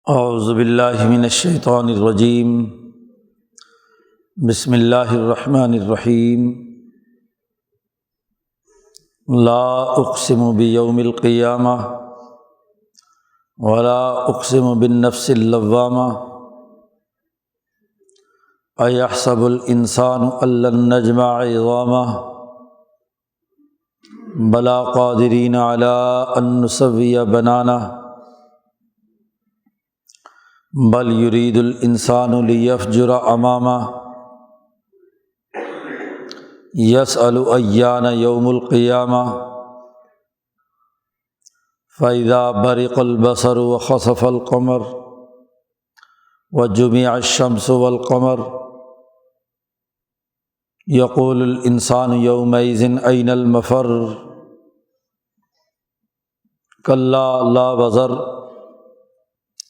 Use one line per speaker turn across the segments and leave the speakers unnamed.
اعوذ باللہ من الشیطان الرجیم بسم اللہ الرحمن الرحیم لا اقسم بیوم القیامہ ولا اقسم بالنفس اللوامہ ایحسب الانسان ان لن نجمع عظامہ بلی قادرین علی ان نسوی بنانہ بل یرید الانسان لیفجر امامہ یسأل ایان یوم القیامہ فاذا برق البصر وخسف القمر وجمع الشمس والقمر یقول الانسان یومئذ این المفر کلا لا وزر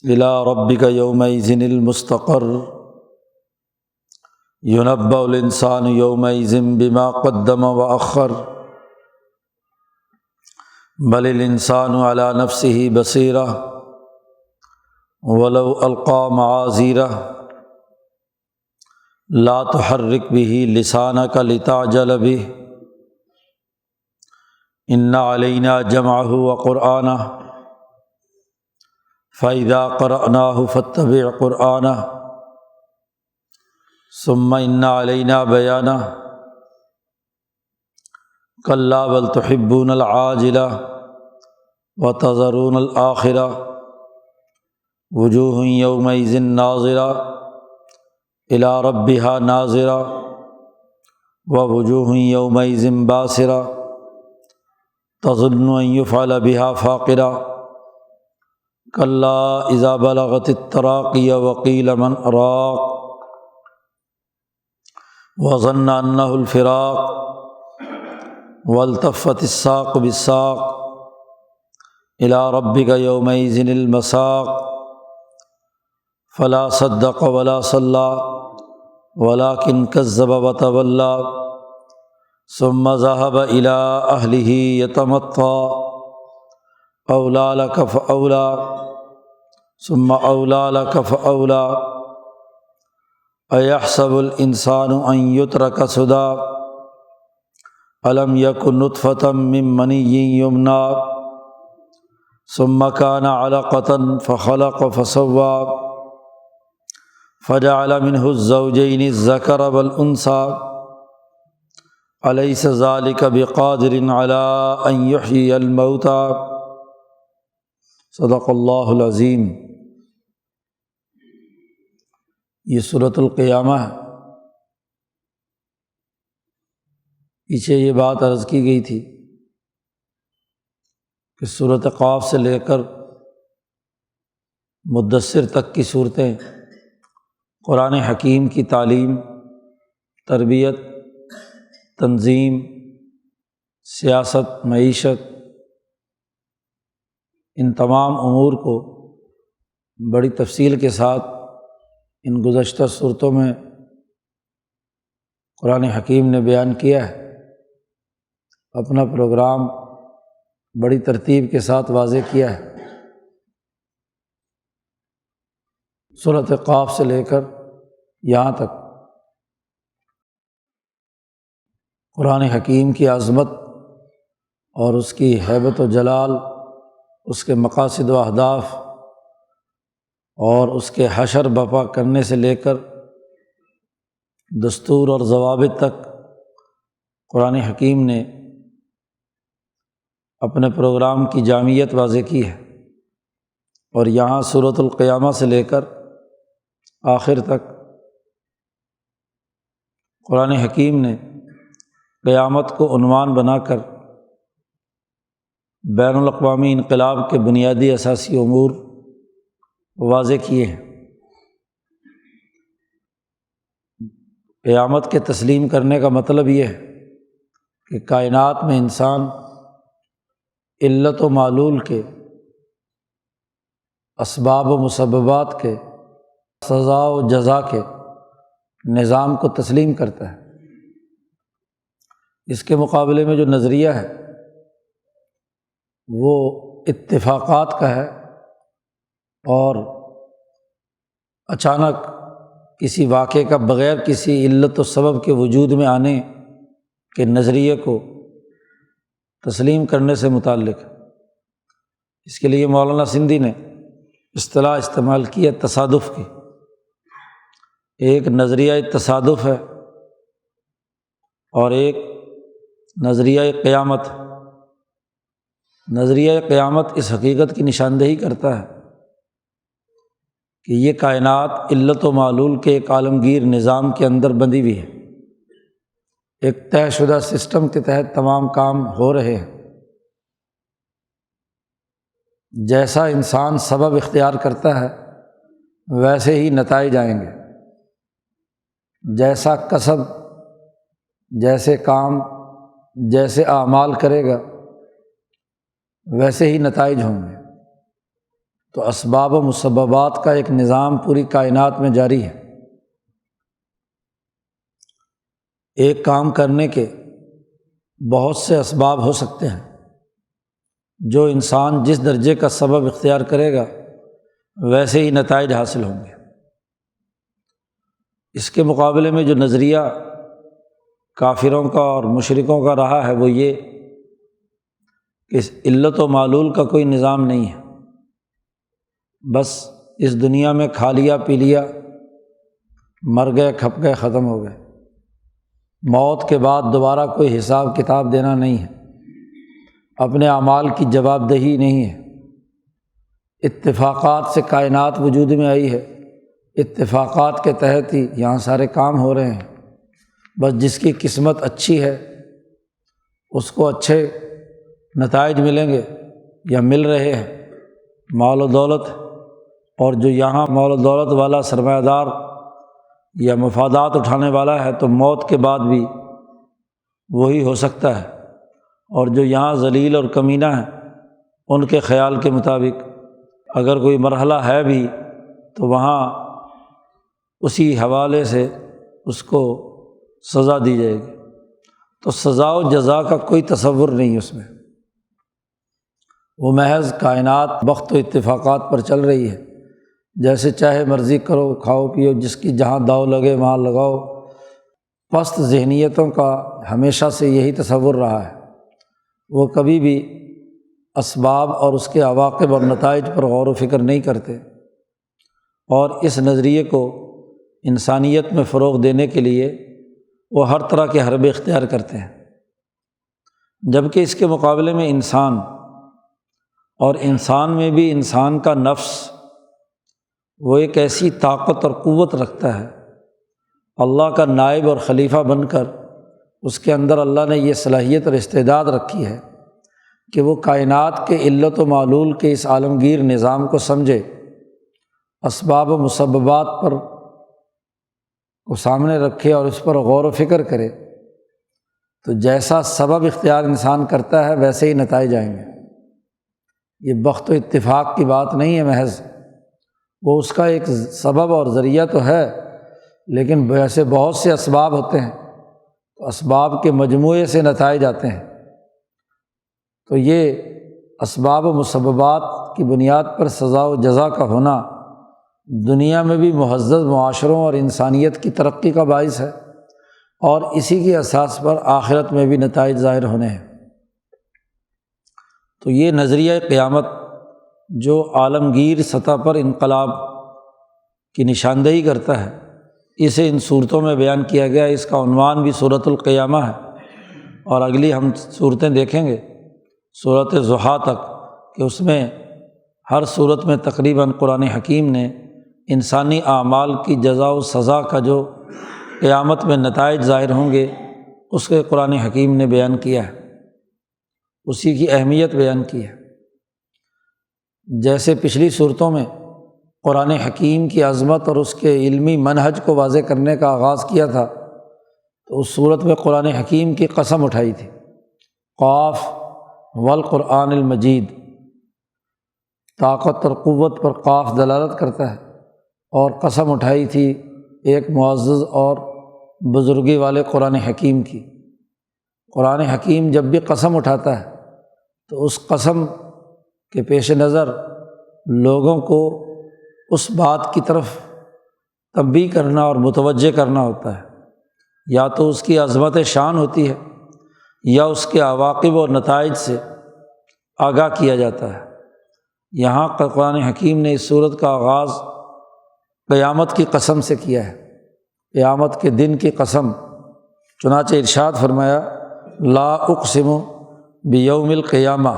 الی ربک یومئذ المستقر ینبأ الانسان یومئذ بما قدم وأخر بل الانسان علی نفسہ بصیرہ ولو القی معاذیرہ لا تحرک بہ لسانک لتعجل بہ ان علینا جمعہ وقرآنہ فَإِذَا قَرَأْنَاهُ فَاتَّبِعْ قُرْآنَهُ ثُمَّ إِنَّ عَلَيْنَا بَيَانَهُ كَلَّا بَلْ تُحِبُّونَ الْعَاجِلَةَ وَتَذَرُونَ الْآخِرَةَ وُجُوهٌ يَوْمَئِذٍ نَاظِرَةٌ إِلَىٰ رَبِّهَا نَاظِرَةٌ وَوُجُوهٌ يَوْمَئِذٍ بَاسِرَةٌ تَظُنُّ أَن يُفْعَلَ بِهَا فَاقِرَةٌ کلا اذا بلغت التراقی وقیل من راق وظن انہ الفراق والتفت الساق بالساق الی ربک یومئذ المساق فلا صدق ولا صلی ولکن کذب وتولی ثم ذهب الی اہلہ یتمطی اولیٰ لک فاولیٰ ثم اولیٰ لک فاولیٰ ایحسب الانسان ان یترک سدی الم یک نطفۃ من منی یمنی ثم کان علقۃ فخلق فسوی فجعل منہ الزوجین الذکر والانثی الیس ذلک بقادر علی ان یحیی الموتی صدق اللہ العظیم۔ یہ سورۃ القیامہ ہے۔ پیچھے یہ بات عرض کی گئی تھی کہ سورۃ قاف سے لے کر مدثر تک کی صورتیں قرآن حکیم کی تعلیم، تربیت، تنظیم، سیاست، معیشت، ان تمام امور کو بڑی تفصیل کے ساتھ ان گزشتہ صورتوں میں قرآن حکیم نے بیان کیا ہے۔ اپنا پروگرام بڑی ترتیب کے ساتھ واضح کیا ہے۔ سورۃ قاف سے لے کر یہاں تک قرآن حکیم کی عظمت اور اس کی ہیبت و جلال، اس کے مقاصد و اہداف اور اس کے حشر برپا کرنے سے لے کر دستور اور ضوابط تک قرآن حکیم نے اپنے پروگرام کی جامعیت واضح کی ہے۔ اور یہاں سورۃ القیامہ سے لے کر آخر تک قرآن حکیم نے قیامت کو عنوان بنا کر بین الاقوامی انقلاب کے بنیادی اساسی امور واضح کیے ہیں۔ قیامت کے تسلیم کرنے کا مطلب یہ ہے کہ کائنات میں انسان علت و معلول کے، اسباب و مسببات کے، سزا و جزا کے نظام کو تسلیم کرتا ہے۔ اس کے مقابلے میں جو نظریہ ہے وہ اتفاقات کا ہے اور اچانک کسی واقعے کا بغیر کسی علت و سبب کے وجود میں آنے کے نظریے کو تسلیم کرنے سے متعلق۔ اس کے لیے مولانا سندھی نے اصطلاح استعمال کی ہے تصادف کی۔ ایک نظریہ تصادف ہے اور ایک نظریہ قیامت۔ نظریہ قیامت اس حقیقت کی نشاندہی کرتا ہے کہ یہ کائنات علت و معلول کے ایک عالمگیر نظام کے اندر بندھی ہوئی ہے، ایک طے شدہ سسٹم کے تحت تمام کام ہو رہے ہیں۔ جیسا انسان سبب اختیار کرتا ہے ویسے ہی نتائج آئیں گے، جیسا کسب، جیسے کام، جیسے اعمال کرے گا ویسے ہی نتائج ہوں گے۔ تو اسباب و مسببات کا ایک نظام پوری کائنات میں جاری ہے۔ ایک کام کرنے کے بہت سے اسباب ہو سکتے ہیں، جو انسان جس درجے کا سبب اختیار کرے گا ویسے ہی نتائج حاصل ہوں گے۔ اس کے مقابلے میں جو نظریہ کافروں کا اور مشرکوں کا رہا ہے وہ یہ کہ اس علت و معلول کا کوئی نظام نہیں ہے، بس اس دنیا میں کھا لیا پی لیا، مر گئے کھپ گئے ختم ہو گئے، موت کے بعد دوبارہ کوئی حساب کتاب دینا نہیں ہے، اپنے اعمال کی جواب دہی نہیں ہے۔ اتفاقات سے کائنات وجود میں آئی ہے، اتفاقات کے تحت ہی یہاں سارے کام ہو رہے ہیں۔ بس جس کی قسمت اچھی ہے اس کو اچھے نتائج ملیں گے یا مل رہے ہیں، مال و دولت، اور جو یہاں مال و دولت والا سرمایہ دار یا مفادات اٹھانے والا ہے تو موت کے بعد بھی وہی ہو سکتا ہے، اور جو یہاں ذلیل اور کمینہ ہیں ان کے خیال کے مطابق اگر کوئی مرحلہ ہے بھی تو وہاں اسی حوالے سے اس کو سزا دی جائے گی۔ تو سزا و جزا کا کوئی تصور نہیں اس میں، وہ محض کائنات وقت و اتفاقات پر چل رہی ہے، جیسے چاہے مرضی کرو، کھاؤ پیو، جس کی جہاں داؤ لگے وہاں لگاؤ۔ پست ذہنیتوں کا ہمیشہ سے یہی تصور رہا ہے، وہ کبھی بھی اسباب اور اس کے عواقب اور نتائج پر غور و فکر نہیں کرتے، اور اس نظریے کو انسانیت میں فروغ دینے کے لیے وہ ہر طرح کے حربے اختیار کرتے ہیں۔ جبکہ اس کے مقابلے میں انسان، اور انسان میں بھی انسان کا نفس، وہ ایک ایسی طاقت اور قوت رکھتا ہے، اللہ کا نائب اور خلیفہ بن کر اس کے اندر اللہ نے یہ صلاحیت اور استعداد رکھی ہے کہ وہ کائنات کے علت و معلول کے اس عالمگیر نظام کو سمجھے، اسباب و مسببات پر کو سامنے رکھے اور اس پر غور و فکر کرے، تو جیسا سبب اختیار انسان کرتا ہے ویسے ہی نتائج آئیں گے۔ یہ بخت و اتفاق کی بات نہیں ہے محض، وہ اس کا ایک سبب اور ذریعہ تو ہے، لیکن ویسے بہت سے اسباب ہوتے ہیں، تو اسباب کے مجموعے سے نتائج آتے ہیں۔ تو یہ اسباب و مسببات کی بنیاد پر سزا و جزا کا ہونا دنیا میں بھی معزز معاشروں اور انسانیت کی ترقی کا باعث ہے، اور اسی کی اساس پر آخرت میں بھی نتائج ظاہر ہونے ہیں۔ تو یہ نظریہ قیامت جو عالمگیر سطح پر انقلاب کی نشاندہی کرتا ہے، اسے ان صورتوں میں بیان کیا گیا۔ اس کا عنوان بھی سورۃ القیامہ ہے، اور اگلی ہم صورتیں دیکھیں گے سورۃ ضحیٰ تک، کہ اس میں ہر صورت میں تقریباً قرآن حکیم نے انسانی اعمال کی جزا و سزا کا جو قیامت میں نتائج ظاہر ہوں گے اس کے قرآن حکیم نے بیان کیا ہے، اسی کی اہمیت بیان کی ہے۔ جیسے پچھلی صورتوں میں قرآن حکیم کی عظمت اور اس کے علمی منہج کو واضح کرنے کا آغاز کیا تھا، تو اس صورت میں قرآن حکیم کی قسم اٹھائی تھی، قاف والقرآن المجید، طاقت اور قوت پر قاف دلالت کرتا ہے، اور قسم اٹھائی تھی ایک معزز اور بزرگی والے قرآن حکیم کی۔ قرآن حکیم جب بھی قسم اٹھاتا ہے تو اس قسم کے پیش نظر لوگوں کو اس بات کی طرف تنبیہ کرنا اور متوجہ کرنا ہوتا ہے، یا تو اس کی عظمت شان ہوتی ہے یا اس کے عواقب اور نتائج سے آگاہ کیا جاتا ہے۔ یہاں قرآن حکیم نے اس صورت کا آغاز قیامت کی قسم سے کیا ہے، قیامت کے دن کی قسم۔ چنانچہ ارشاد فرمایا لا اقسم بیوم القیامہ،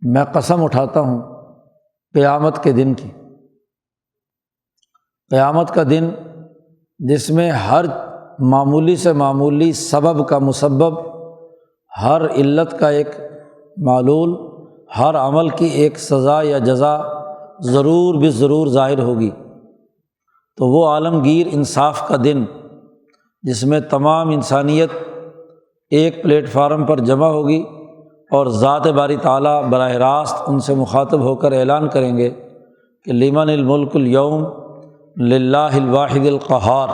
میں قسم اٹھاتا ہوں قیامت کے دن کی۔ قیامت کا دن جس میں ہر معمولی سے معمولی سبب کا مسبب، ہر علت کا ایک معلول، ہر عمل کی ایک سزا یا جزا ضرور بالضرور ظاہر ہوگی۔ تو وہ عالمگیر انصاف کا دن جس میں تمام انسانیت ایک پلیٹ فارم پر جمع ہوگی اور ذات باری تعالیٰ براہ راست ان سے مخاطب ہو کر اعلان کریں گے کہ لمن الملک اليوم للہ الواحد القہار،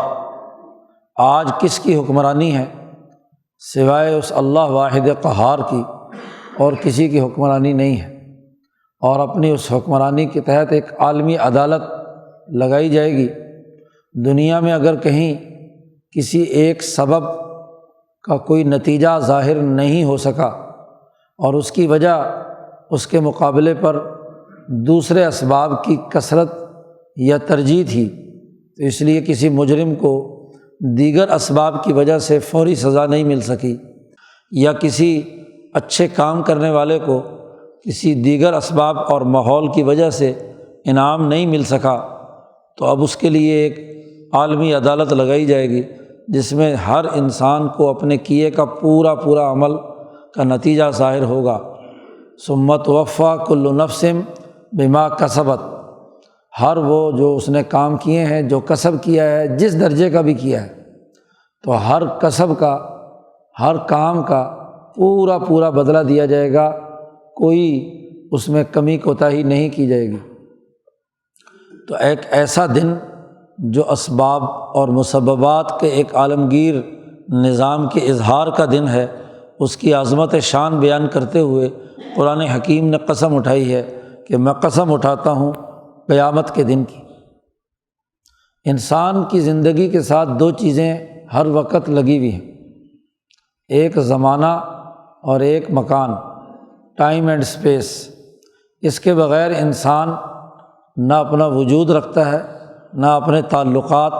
آج کس کی حکمرانی ہے سوائے اس اللہ واحد قہار کی، اور کسی کی حکمرانی نہیں ہے۔ اور اپنی اس حکمرانی کے تحت ایک عالمی عدالت لگائی جائے گی۔ دنیا میں اگر کہیں کسی ایک سبب کا کوئی نتیجہ ظاہر نہیں ہو سکا اور اس کی وجہ اس کے مقابلے پر دوسرے اسباب کی کثرت یا ترجیح تھی، تو اس لیے کسی مجرم کو دیگر اسباب کی وجہ سے فوری سزا نہیں مل سکی، یا کسی اچھے کام کرنے والے کو کسی دیگر اسباب اور ماحول کی وجہ سے انعام نہیں مل سکا، تو اب اس کے لیے ایک عالمی عدالت لگائی جائے گی جس میں ہر انسان کو اپنے کیے کا پورا عمل کا نتیجہ ظاہر ہوگا۔ ثم توفیٰ کل نفس بما کسبت، ہر وہ جو اس نے کام کیے ہیں، جو کسب کیا ہے، جس درجے کا بھی کیا ہے، تو ہر کسب کا، ہر کام کا پورا بدلہ دیا جائے گا، کوئی اس میں کمی کوتاہی نہیں کی جائے گی۔ تو ایک ایسا دن جو اسباب اور مسببات کے ایک عالمگیر نظام کے اظہار کا دن ہے، اس کی عظمت شان بیان کرتے ہوئے قرآن حکیم نے قسم اٹھائی ہے کہ میں قسم اٹھاتا ہوں قیامت کے دن کی۔ انسان کی زندگی کے ساتھ دو چیزیں ہر وقت لگی ہوئی ہیں، ایک زمانہ اور ایک مکان، ٹائم اینڈ اسپیس۔ اس کے بغیر انسان نہ اپنا وجود رکھتا ہے، نہ اپنے تعلقات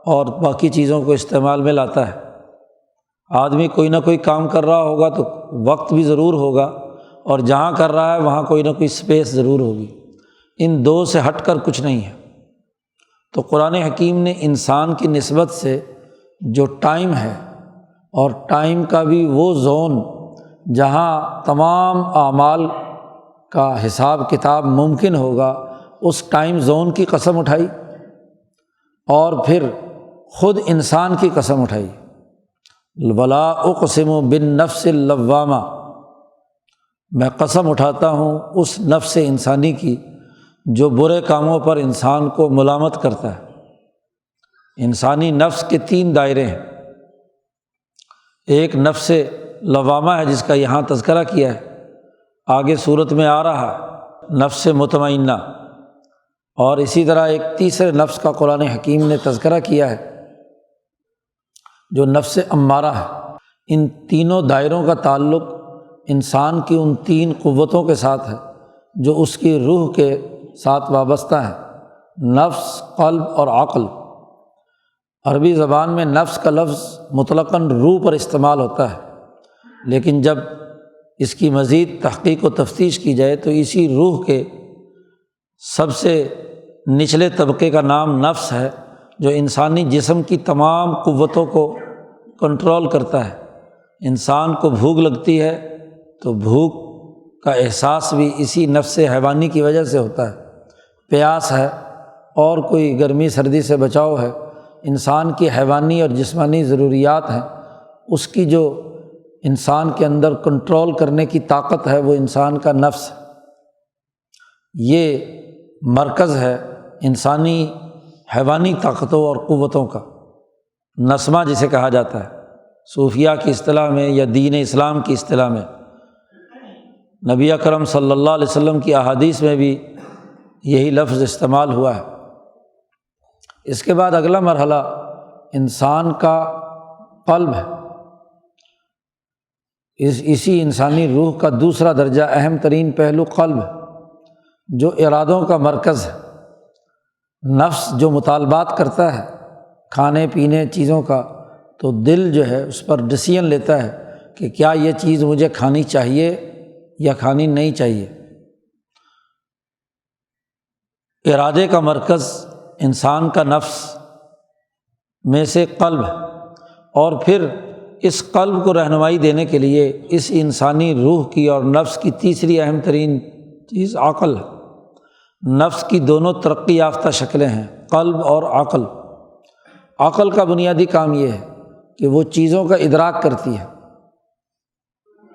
اور باقی چیزوں کو استعمال میں لاتا ہے۔ آدمی کوئی نہ کوئی کام کر رہا ہوگا تو وقت بھی ضرور ہوگا، اور جہاں کر رہا ہے وہاں کوئی نہ کوئی اسپیس ضرور ہوگی، ان دو سے ہٹ کر کچھ نہیں ہے۔ تو قرآن حکیم نے انسان کی نسبت سے جو ٹائم ہے، اور ٹائم کا بھی وہ زون جہاں تمام اعمال کا حساب کتاب ممکن ہوگا، اس ٹائم زون کی قسم اٹھائی، اور پھر خود انسان کی قسم اٹھائی۔ ولا اقسم بالنفس اللوامہ، میں قسم اٹھاتا ہوں اس نفس انسانی کی جو برے کاموں پر انسان کو ملامت کرتا ہے۔ انسانی نفس کے 3 دائرے ہیں، ایک نفس لوامہ ہے جس کا یہاں تذکرہ کیا ہے، آگے صورت میں آ رہا ہے نفس مطمئنہ، اور اسی طرح ایک تیسرے نفس کا قرآن حکیم نے تذکرہ کیا ہے جو نفس امارہ ہے۔ ان تینوں دائروں کا تعلق انسان کی ان 3 قوتوں کے ساتھ ہے جو اس کی روح کے ساتھ وابستہ ہیں، نفس، قلب اور عقل۔ عربی زبان میں نفس کا لفظ مطلقاً روح پر استعمال ہوتا ہے، لیکن جب اس کی مزید تحقیق و تفتیش کی جائے تو اسی روح کے سب سے نچلے طبقے کا نام نفس ہے، جو انسانی جسم کی تمام قوتوں کو کنٹرول کرتا ہے۔ انسان کو بھوک لگتی ہے تو بھوک کا احساس بھی اسی نفس حیوانی کی وجہ سے ہوتا ہے، پیاس ہے اور کوئی گرمی سردی سے بچاؤ ہے، انسان کی حیوانی اور جسمانی ضروریات ہیں، اس کی جو انسان کے اندر کنٹرول کرنے کی طاقت ہے وہ انسان کا نفس ہے۔ یہ مرکز ہے انسانی حیوانی طاقتوں اور قوتوں کا، نسمہ جسے کہا جاتا ہے صوفیہ کی اصطلاح میں یا دین اسلام کی اصطلاح میں۔ نبی اکرم صلی اللہ علیہ وسلم کی احادیث میں بھی یہی لفظ استعمال ہوا ہے۔ اس کے بعد اگلا مرحلہ انسان کا قلب ہے۔ اسی انسانی روح کا دوسرا درجہ، اہم ترین پہلو قلب ہے، جو ارادوں کا مرکز ہے۔ نفس جو مطالبات کرتا ہے کھانے پینے چیزوں کا، تو دل جو ہے اس پر ڈیسیژن لیتا ہے کہ کیا یہ چیز مجھے کھانی چاہیے یا کھانی نہیں چاہیے۔ ارادے کا مرکز انسان کا نفس میں سے قلب ہے، اور پھر اس قلب کو رہنمائی دینے کے لیے اس انسانی روح کی اور نفس کی تیسری اہم ترین چیز عقل ہے۔ نفس کی دونوں ترقی یافتہ شکلیں ہیں، قلب اور عقل۔ عقل کا بنیادی کام یہ ہے کہ وہ چیزوں کا ادراک کرتی ہے،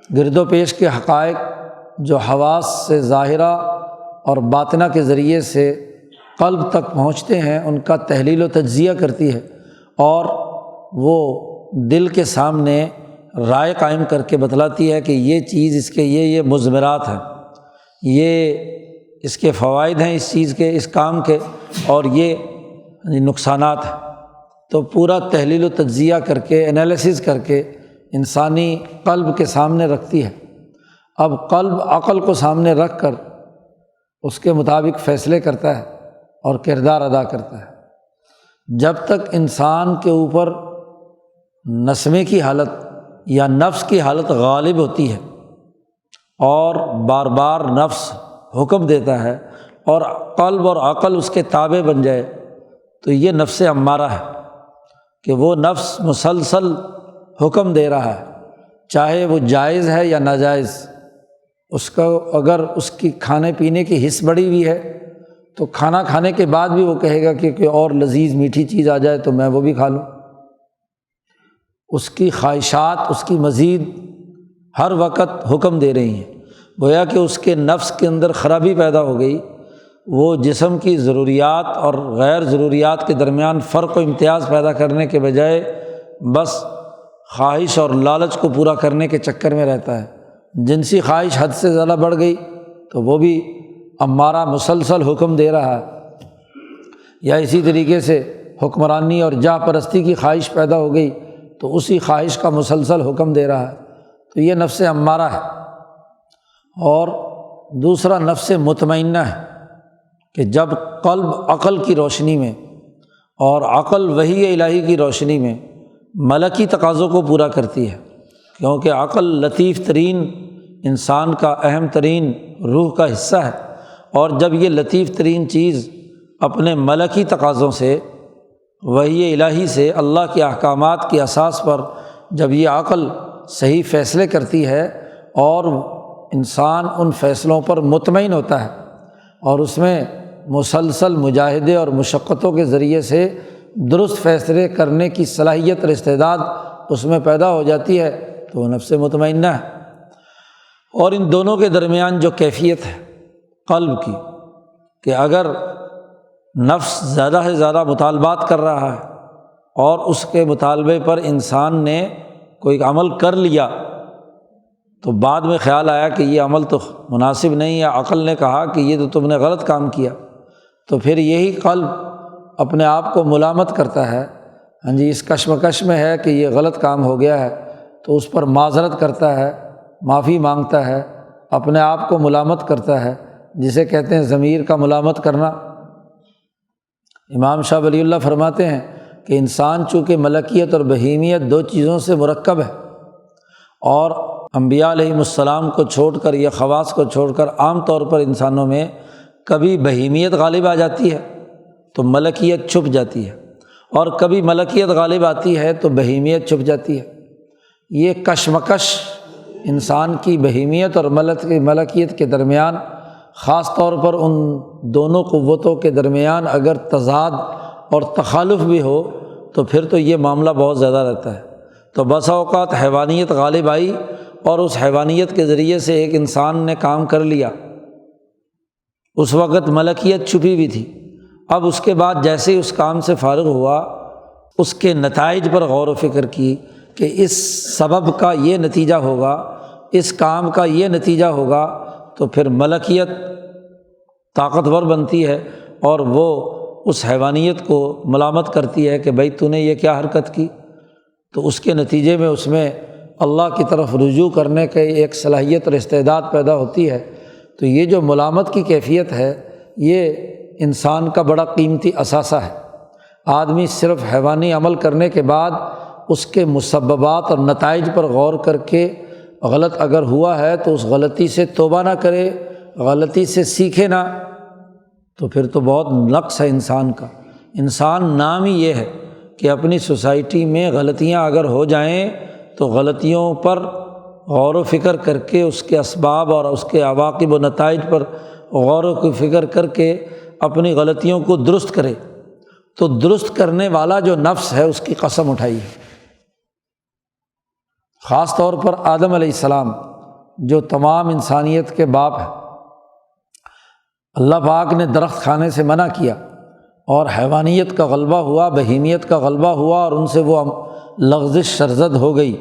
گرد و پیش کے حقائق جو حواس سے ظاہرہ اور باطنہ کے ذریعے سے قلب تک پہنچتے ہیں ان کا تحلیل و تجزیہ کرتی ہے، اور وہ دل کے سامنے رائے قائم کر کے بتلاتی ہے کہ یہ چیز، اس کے یہ مضمرات ہیں، یہ اس کے فوائد ہیں اس چیز کے، اس کام کے، اور یہ نقصانات ہیں۔ تو پورا تحلیل و تجزیہ کر کے، انالیسس کر کے انسانی قلب کے سامنے رکھتی ہے۔ اب قلب عقل کو سامنے رکھ کر اس کے مطابق فیصلے کرتا ہے اور کردار ادا کرتا ہے۔ جب تک انسان کے اوپر نسمے کی حالت یا نفس کی حالت غالب ہوتی ہے اور بار بار نفس حکم دیتا ہے اور قلب اور عقل اس کے تابع بن جائے، تو یہ نفس امارہ ہے کہ وہ نفس مسلسل حکم دے رہا ہے، چاہے وہ جائز ہے یا ناجائز۔ اس کا اگر اس کی کھانے پینے کی حس بڑھی ہوئی ہے تو کھانا کھانے کے بعد بھی وہ کہے گا کہ کوئی اور لذیذ میٹھی چیز آ جائے تو میں وہ بھی کھا لوں۔ اس کی خواہشات اس کی مزید ہر وقت حکم دے رہی ہیں، گویا کہ اس کے نفس کے اندر خرابی پیدا ہو گئی۔ وہ جسم کی ضروریات اور غیر ضروریات کے درمیان فرق و امتیاز پیدا کرنے کے بجائے بس خواہش اور لالچ کو پورا کرنے کے چکر میں رہتا ہے۔ جنسی خواہش حد سے زیادہ بڑھ گئی تو وہ بھی امارہ مسلسل حکم دے رہا ہے، یا اسی طریقے سے حکمرانی اور جاہ پرستی کی خواہش پیدا ہو گئی تو اسی خواہش کا مسلسل حکم دے رہا ہے۔ تو یہ نفس امارہ ہے۔ اور دوسرا نفس مطمئنہ ہے کہ جب قلب عقل کی روشنی میں اور عقل وحی الہی کی روشنی میں ملکی تقاضوں کو پورا کرتی ہے، کیونکہ عقل لطیف ترین انسان کا اہم ترین روح کا حصہ ہے، اور جب یہ لطیف ترین چیز اپنے ملکی تقاضوں سے، وحی الہی سے، اللہ کے احکامات کی اساس پر جب یہ عقل صحیح فیصلے کرتی ہے اور انسان ان فیصلوں پر مطمئن ہوتا ہے اور اس میں مسلسل مجاہدے اور مشقتوں کے ذریعے سے درست فیصلے کرنے کی صلاحیت اور استعداد اس میں پیدا ہو جاتی ہے، تو وہ نفس مطمئنہ ہے۔ اور ان دونوں کے درمیان جو کیفیت ہے قلب کی، کہ اگر نفس زیادہ سے زیادہ مطالبات کر رہا ہے اور اس کے مطالبے پر انسان نے کوئی عمل کر لیا تو بعد میں خیال آیا کہ یہ عمل تو مناسب نہیں ہے، عقل نے کہا کہ یہ تو تم نے غلط کام کیا، تو پھر یہی قلب اپنے آپ کو ملامت کرتا ہے، ہاں جی، اس کشمکش میں ہے کہ یہ غلط کام ہو گیا ہے، تو اس پر معذرت کرتا ہے، معافی مانگتا ہے، اپنے آپ کو ملامت کرتا ہے، جسے کہتے ہیں ضمیر کا ملامت کرنا۔ امام شاہ ولی اللہ فرماتے ہیں کہ انسان چونکہ ملکیت اور بہیمیت دو چیزوں سے مرکب ہے، اور انبیاء علیہم السلام کو چھوڑ کر یا خواص کو چھوڑ کر عام طور پر انسانوں میں کبھی بہیمیت غالب آ جاتی ہے تو ملکیت چھپ جاتی ہے، اور کبھی ملکیت غالب آتی ہے تو بہیمیت چھپ جاتی ہے۔ یہ کشمکش انسان کی بہیمیت اور ملکیت کے درمیان، خاص طور پر ان دونوں قوتوں کے درمیان اگر تضاد اور تخالف بھی ہو تو پھر تو یہ معاملہ بہت زیادہ رہتا ہے۔ تو بسا اوقات حیوانیت غالب آئی اور اس حیوانیت کے ذریعے سے ایک انسان نے کام کر لیا، اس وقت ملکیت چھپی ہوئی تھی، اب اس کے بعد جیسے ہی اس کام سے فارغ ہوا، اس کے نتائج پر غور و فکر کی کہ اس سبب کا یہ نتیجہ ہوگا، اس کام کا یہ نتیجہ ہوگا، تو پھر ملکیت طاقتور بنتی ہے اور وہ اس حیوانیت کو ملامت کرتی ہے کہ بھائی تو نے یہ کیا حرکت کی، تو اس کے نتیجے میں اس میں اللہ کی طرف رجوع کرنے کی ایک صلاحیت اور استعداد پیدا ہوتی ہے۔ تو یہ جو ملامت کی کیفیت ہے یہ انسان کا بڑا قیمتی اثاثہ ہے۔ آدمی صرف حیوانی عمل کرنے کے بعد اس کے مسببات اور نتائج پر غور کر کے غلط اگر ہوا ہے تو اس غلطی سے توبہ نہ کرے، غلطی سے سیکھے نہ، تو پھر تو بہت نقص ہے انسان کا۔ انسان نام ہی یہ ہے کہ اپنی سوسائٹی میں غلطیاں اگر ہو جائیں تو غلطیوں پر غور و فکر کر کے اس کے اسباب اور اس کے عواقب و نتائج پر غور و فکر کر کے اپنی غلطیوں کو درست کرے، تو درست کرنے والا جو نفس ہے اس کی قسم اٹھائی ہے۔ خاص طور پر آدم علیہ السلام جو تمام انسانیت کے باپ ہیں، اللہ پاک نے درخت کھانے سے منع کیا اور حیوانیت کا غلبہ ہوا، بہیمیت کا غلبہ ہوا اور ان سے وہ لغزش سرزد ہو گئی،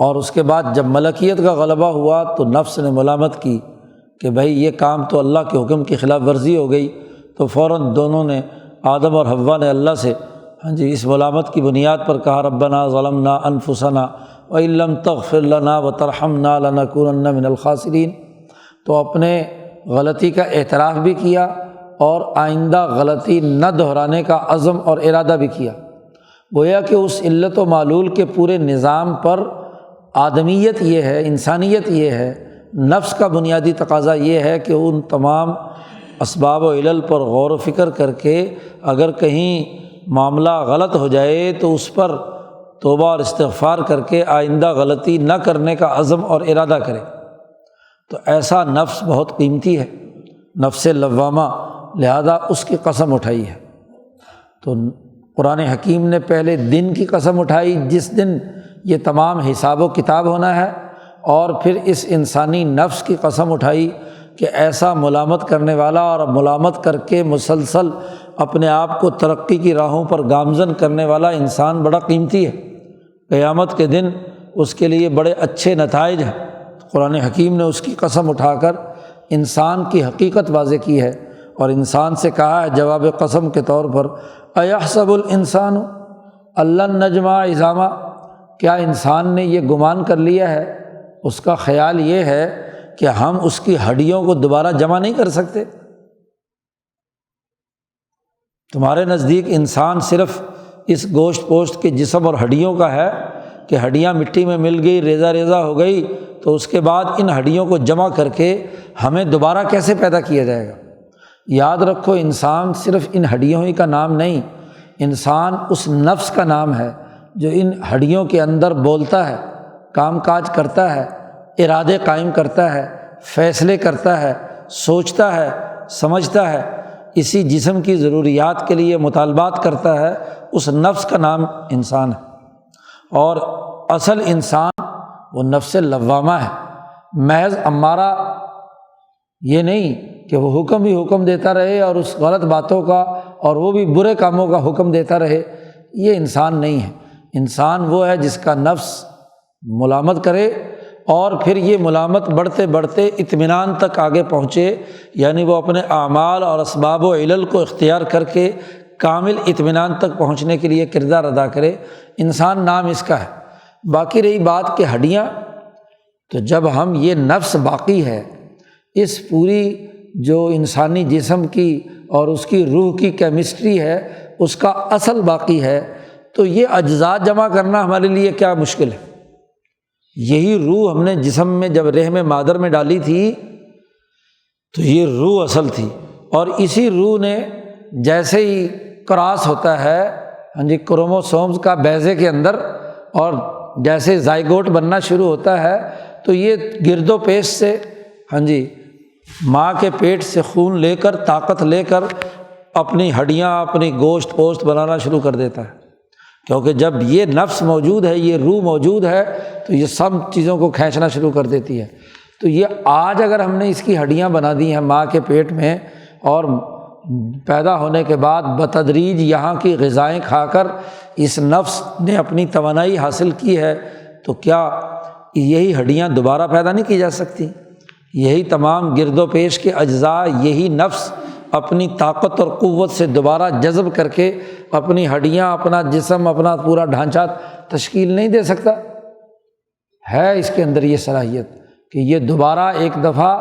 اور اس کے بعد جب ملکیت کا غلبہ ہوا تو نفس نے ملامت کی کہ بھائی یہ کام تو اللہ کے حکم کی خلاف ورزی ہو گئی، تو فوراً دونوں نے آدم اور حوا نے اللہ سے اس ملامت کی بنیاد پر کہا ربنا ظلمنا انفسنا وان لم تغفر لنا وترحمنا لنکونن من الخاسرین، تو اپنے غلطی کا اعتراف بھی کیا اور آئندہ غلطی نہ دہرانے کا عزم اور ارادہ بھی کیا۔ گویا کہ اس علت و معلول کے پورے نظام پر آدمیت یہ ہے، انسانیت یہ ہے، نفس کا بنیادی تقاضا یہ ہے کہ ان تمام اسباب و علل پر غور و فکر کر کے اگر کہیں معاملہ غلط ہو جائے تو اس پر توبہ اور استغفار کر کے آئندہ غلطی نہ کرنے کا عزم اور ارادہ کرے۔ تو ایسا نفس بہت قیمتی ہے، نفس لوامہ، لہذا اس کی قسم اٹھائی ہے۔ تو قرآن حکیم نے پہلے دن کی قسم اٹھائی جس دن یہ تمام حساب و کتاب ہونا ہے، اور پھر اس انسانی نفس کی قسم اٹھائی کہ ایسا ملامت کرنے والا اور ملامت کر کے مسلسل اپنے آپ کو ترقی کی راہوں پر گامزن کرنے والا انسان بڑا قیمتی ہے، قیامت کے دن اس کے لیے بڑے اچھے نتائج ہیں۔ قرآن حکیم نے اس کی قسم اٹھا کر انسان کی حقیقت واضح کی ہے، اور انسان سے کہا ہے جواب قسم کے طور پر ایحسب الانسان ان لن نجمع عظامہ، کیا انسان نے یہ گمان کر لیا ہے، اس کا خیال یہ ہے کہ ہم اس کی ہڈیوں کو دوبارہ جمع نہیں کر سکتے؟ تمہارے نزدیک انسان صرف اس گوشت پوشت کے جسم اور ہڈیوں کا ہے کہ ہڈیاں مٹی میں مل گئی، ریزہ ریزہ ہو گئی، تو اس کے بعد ان ہڈیوں کو جمع کر کے ہمیں دوبارہ کیسے پیدا کیا جائے گا؟ یاد رکھو انسان صرف ان ہڈیوں ہی کا نام نہیں، انسان اس نفس کا نام ہے جو ان ہڈیوں کے اندر بولتا ہے، کام کاج کرتا ہے، ارادے قائم کرتا ہے، فیصلے کرتا ہے، سوچتا ہے، سمجھتا ہے، اسی جسم کی ضروریات کے لیے مطالبات کرتا ہے، اس نفس کا نام انسان ہے۔ اور اصل انسان وہ نفس لوامہ ہے، محض امارہ یہ نہیں کہ وہ حکم ہی حکم دیتا رہے اور اس غلط باتوں کا اور وہ بھی برے کاموں کا حکم دیتا رہے، یہ انسان نہیں ہے۔ انسان وہ ہے جس کا نفس ملامت کرے اور پھر یہ ملامت بڑھتے بڑھتے اطمینان تک آگے پہنچے، یعنی وہ اپنے اعمال اور اسباب و علل کو اختیار کر کے کامل اطمینان تک پہنچنے کے لیے کردار ادا کرے۔ انسان نام اس کا ہے۔ باقی رہی بات کہ ہڈیاں، تو جب ہم یہ نفس باقی ہے، اس پوری جو انسانی جسم کی اور اس کی روح کی کیمسٹری ہے اس کا اصل باقی ہے، تو یہ اجزاء جمع کرنا ہمارے لیے کیا مشکل ہے؟ یہی روح ہم نے جسم میں جب رحم مادر میں ڈالی تھی تو یہ روح اصل تھی، اور اسی روح نے جیسے ہی کراس ہوتا ہے کروموسومز کا بیضے کے اندر، اور جیسے زائگوٹ بننا شروع ہوتا ہے تو یہ گرد و پیش سے ماں کے پیٹ سے خون لے کر، طاقت لے کر اپنی ہڈیاں، اپنی گوشت پوشت بنانا شروع کر دیتا ہے، کیونکہ جب یہ نفس موجود ہے، یہ روح موجود ہے، تو یہ سب چیزوں کو کھینچنا شروع کر دیتی ہے۔ تو یہ آج اگر ہم نے اس کی ہڈیاں بنا دی ہیں ماں کے پیٹ میں، اور پیدا ہونے کے بعد بتدریج یہاں کی غذائیں کھا کر اس نفس نے اپنی توانائی حاصل کی ہے، تو کیا یہی ہڈیاں دوبارہ پیدا نہیں کی جا سکتی؟ یہی تمام گرد و پیش کے اجزاء، یہی نفس اپنی طاقت اور قوت سے دوبارہ جذب کر کے اپنی ہڈیاں، اپنا جسم، اپنا پورا ڈھانچہ تشکیل نہیں دے سکتا؟ ہے اس کے اندر یہ صلاحیت کہ یہ دوبارہ ایک دفعہ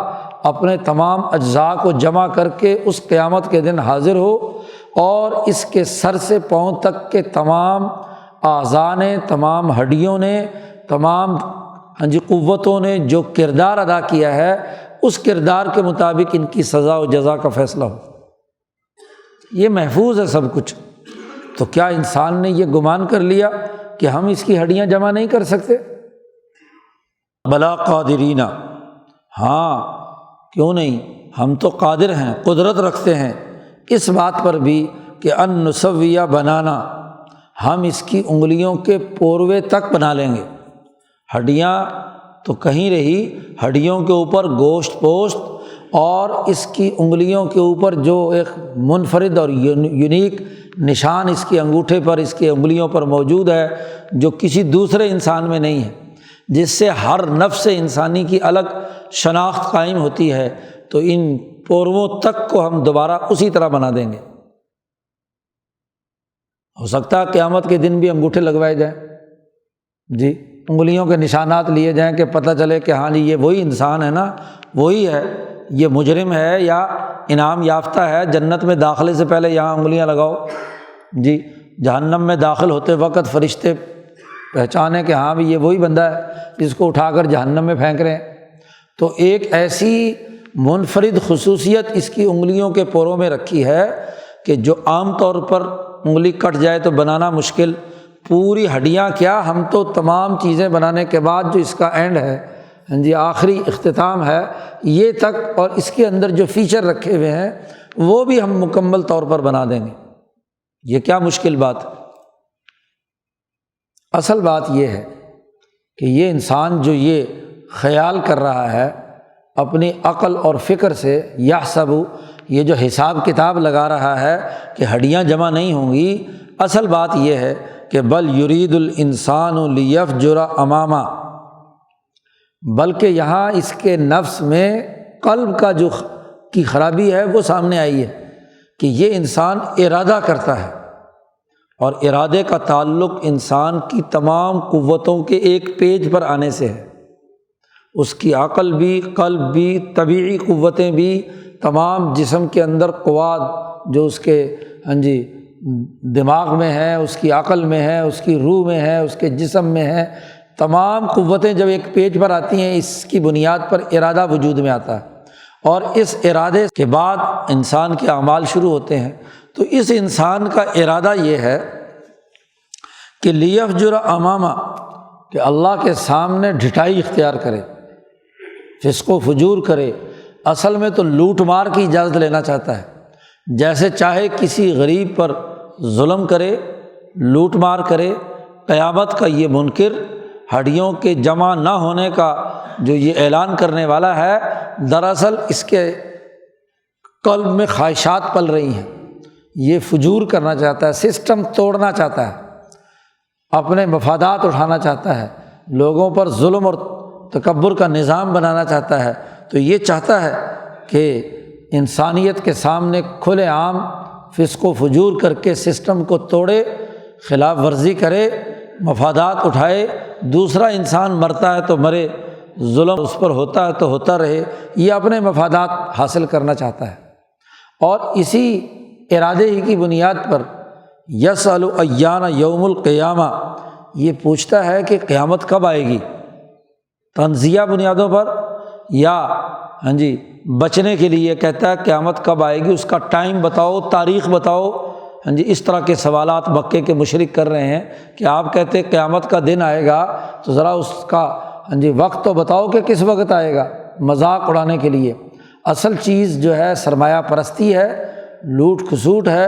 اپنے تمام اجزاء کو جمع کر کے اس قیامت کے دن حاضر ہو، اور اس کے سر سے پاؤں تک کے تمام اعضاء نے، تمام ہڈیوں نے، تمام قوتوں نے جو کردار ادا کیا ہے، اس کردار کے مطابق ان کی سزا و جزا کا فیصلہ ہو۔ یہ محفوظ ہے سب کچھ۔ تو کیا انسان نے یہ گمان کر لیا کہ ہم اس کی ہڈیاں جمع نہیں کر سکتے؟ بلا قادرین، ہاں کیوں نہیں، ہم تو قادر ہیں، قدرت رکھتے ہیں اس بات پر بھی کہ ان نسویہ بنانا، ہم اس کی انگلیوں کے پوروے تک بنا لیں گے۔ ہڈیاں تو کہیں رہی، ہڈیوں کے اوپر گوشت پوشت، اور اس کی انگلیوں کے اوپر جو ایک منفرد اور یونیک نشان اس کے انگوٹھے پر، اس کے انگلیوں پر موجود ہے، جو کسی دوسرے انسان میں نہیں ہے، جس سے ہر نفس انسانی کی الگ شناخت قائم ہوتی ہے، تو ان پورووں تک کو ہم دوبارہ اسی طرح بنا دیں گے۔ ہو سکتا ہے قیامت کے دن بھی انگوٹھے لگوائے جائیں، جی انگلیوں کے نشانات لیے جائیں کہ پتہ چلے کہ ہاں جی یہ وہی انسان ہے نا، وہی ہے، یہ مجرم ہے یا انعام یافتہ ہے، جنت میں داخلے سے پہلے یہاں انگلیاں لگاؤ، جی جہنم میں داخل ہوتے وقت فرشتے پہچانے کہ ہاں بھی یہ وہی بندہ ہے جس کو اٹھا کر جہنم میں پھینک رہے ہیں۔ تو ایک ایسی منفرد خصوصیت اس کی انگلیوں کے پوروں میں رکھی ہے کہ جو عام طور پر انگلی کٹ جائے تو بنانا مشکل، پوری ہڈیاں کیا، ہم تو تمام چیزیں بنانے کے بعد جو اس کا اینڈ ہے، ہاں جی آخری اختتام ہے، یہ تک اور اس کے اندر جو فیچر رکھے ہوئے ہیں وہ بھی ہم مکمل طور پر بنا دیں گے۔ یہ کیا مشکل بات؟ اصل بات یہ ہے کہ یہ انسان جو یہ خیال کر رہا ہے اپنی عقل اور فکر سے، یحسب، یہ جو حساب کتاب لگا رہا ہے کہ ہڈیاں جمع نہیں ہوں گی، اصل بات یہ ہے کہ بل یرید الانسان لیفجر امامہ، بلکہ یہاں اس کے نفس میں قلب کا جو کی خرابی ہے وہ سامنے آئی ہے کہ یہ انسان ارادہ کرتا ہے، اور ارادے کا تعلق انسان کی تمام قوتوں کے ایک پیج پر آنے سے ہے، اس کی عقل بھی، قلب بھی، طبیعی قوتیں بھی، تمام جسم کے اندر قوات جو اس کے دماغ میں ہے، اس کی عقل میں ہے، اس کی روح میں ہے، اس کے جسم میں ہے، تمام قوتیں جب ایک پیج پر آتی ہیں، اس کی بنیاد پر ارادہ وجود میں آتا ہے، اور اس ارادے کے بعد انسان کے اعمال شروع ہوتے ہیں۔ تو اس انسان کا ارادہ یہ ہے کہ لیفجر امامہ، کہ اللہ کے سامنے ڈھٹائی اختیار کرے، فسق و فجور کرے، اصل میں تو لوٹ مار کی اجازت لینا چاہتا ہے، جیسے چاہے کسی غریب پر ظلم کرے، لوٹ مار کرے۔ قیامت کا یہ منکر، ہڈیوں کے جمع نہ ہونے کا جو یہ اعلان کرنے والا ہے، دراصل اس کے قلب میں خواہشات پل رہی ہیں، یہ فجور کرنا چاہتا ہے، سسٹم توڑنا چاہتا ہے، اپنے مفادات اٹھانا چاہتا ہے، لوگوں پر ظلم اور تکبر کا نظام بنانا چاہتا ہے۔ تو یہ چاہتا ہے کہ انسانیت کے سامنے کھلے عام فسق و فجور کر کے سسٹم کو توڑے، خلاف ورزی کرے، مفادات اٹھائے، دوسرا انسان مرتا ہے تو مرے، ظلم اس پر ہوتا ہے تو ہوتا رہے، یہ اپنے مفادات حاصل کرنا چاہتا ہے۔ اور اسی ارادے ہی کی بنیاد پر یسأل ایان یوم القیامہ، یہ پوچھتا ہے کہ قیامت کب آئے گی، تنزیہ بنیادوں پر یا بچنے کے لیے کہتا ہے قیامت کب آئے گی، اس کا ٹائم بتاؤ، تاریخ بتاؤ۔ اس طرح کے سوالات مکے کے مشرک کر رہے ہیں کہ آپ کہتے قیامت کا دن آئے گا تو ذرا اس کا وقت تو بتاؤ کہ کس وقت آئے گا، مذاق اڑانے کے لیے۔ اصل چیز جو ہے سرمایہ پرستی ہے، لوٹ کھسوٹ ہے،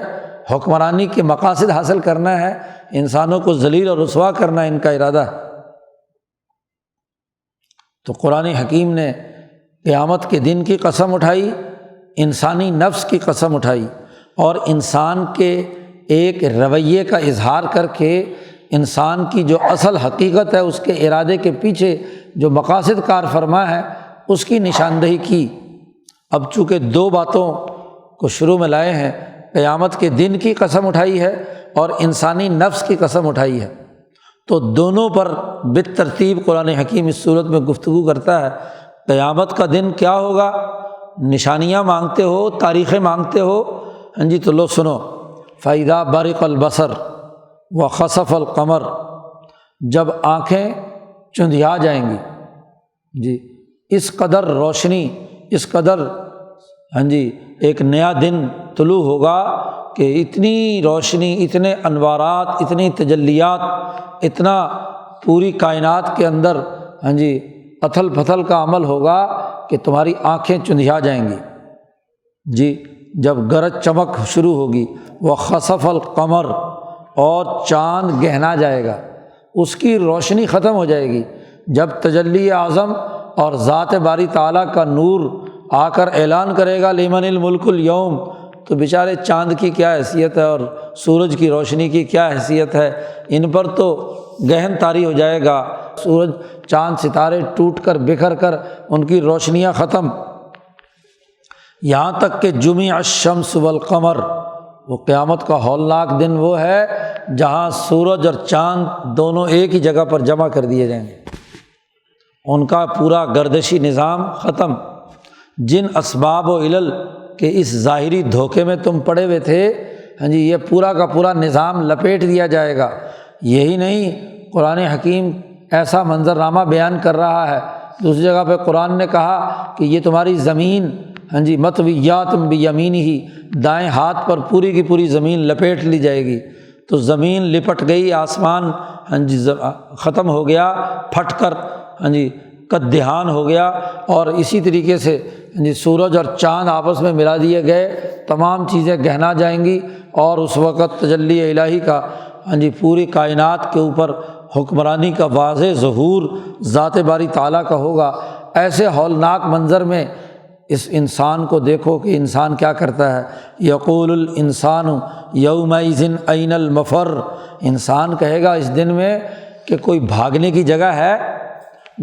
حکمرانی کے مقاصد حاصل کرنا ہے، انسانوں کو ذلیل اور رسوا کرنا ان کا ارادہ ہے۔ تو قرآن حکیم نے قیامت کے دن کی قسم اٹھائی، انسانی نفس کی قسم اٹھائی، اور انسان کے ایک رویے کا اظہار کر کے انسان کی جو اصل حقیقت ہے، اس کے ارادے کے پیچھے جو مقاصد کار فرما ہے، اس کی نشاندہی کی۔ اب چونکہ دو باتوں کو شروع میں لائے ہیں، قیامت کے دن کی قسم اٹھائی ہے اور انسانی نفس کی قسم اٹھائی ہے۔ تو دونوں پر بالترتیب قرآن حکیم اس صورت میں گفتگو کرتا ہے۔ قیامت کا دن کیا ہوگا، نشانیاں مانگتے ہو، تاریخیں مانگتے ہو، ہاں جی، تو لو سنو، فَإِذَا بَرِقَ الْبَصَرُ وَخَسَفَ الْقَمَرُ، جب آنکھیں چندھیا جائیں گی، جی، اس قدر روشنی، اس قدر ہاں جی ایک نیا دن طلوع ہوگا کہ اتنی روشنی، اتنے انوارات، اتنی تجلیات، اتنا پوری کائنات کے اندر ہاں جی اتھل پتھل کا عمل ہوگا کہ تمہاری آنکھیں چندھیا جائیں گی۔ جی، جب گرج چمک شروع ہوگی، وخسف القمر، اور چاند گہنا جائے گا، اس کی روشنی ختم ہو جائے گی۔ جب تجلی اعظم اور ذات باری تعالیٰ کا نور آ کر اعلان کرے گا لمن الملک اليوم، تو بیچارے چاند کی کیا حیثیت ہے اور سورج کی روشنی کی کیا حیثیت ہے، ان پر تو گہن طاری ہو جائے گا، سورج چاند ستارے ٹوٹ کر بکھر کر ان کی روشنیاں ختم، یہاں تک کہ جمع الشمس والقمر، وہ قیامت کا ہولناک دن وہ ہے جہاں سورج اور چاند دونوں ایک ہی جگہ پر جمع کر دیے جائیں گے، ان کا پورا گردشی نظام ختم۔ جن اسباب و علل کے اس ظاہری دھوکے میں تم پڑے ہوئے تھے، ہاں جی، یہ پورا کا پورا نظام لپیٹ دیا جائے گا۔ یہی نہیں، قرآن حکیم ایسا منظرنامہ بیان کر رہا ہے، دوسری جگہ پہ قرآن نے کہا کہ یہ تمہاری زمین ہاں جی مطویات بیمینہ، دائیں ہاتھ پر پوری کی پوری زمین لپیٹ لی جائے گی۔ تو زمین لپٹ گئی، آسمان ہاں جی ختم ہو گیا پھٹ کر، ہاں جی قد دہان ہو گیا، اور اسی طریقے سے جی سورج اور چاند آپس میں ملا دیے گئے، تمام چیزیں گہنا جائیں گی، اور اس وقت تجلی الہی کا ہاں جی پوری کائنات کے اوپر حکمرانی کا واضح ظہور ذات باری تعالیٰ کا ہوگا۔ ایسے ہولناک منظر میں اس انسان کو دیکھو کہ انسان کیا کرتا ہے، یقول الانسان یومئذ این المفر، انسان کہے گا اس دن میں کہ کوئی بھاگنے کی جگہ ہے۔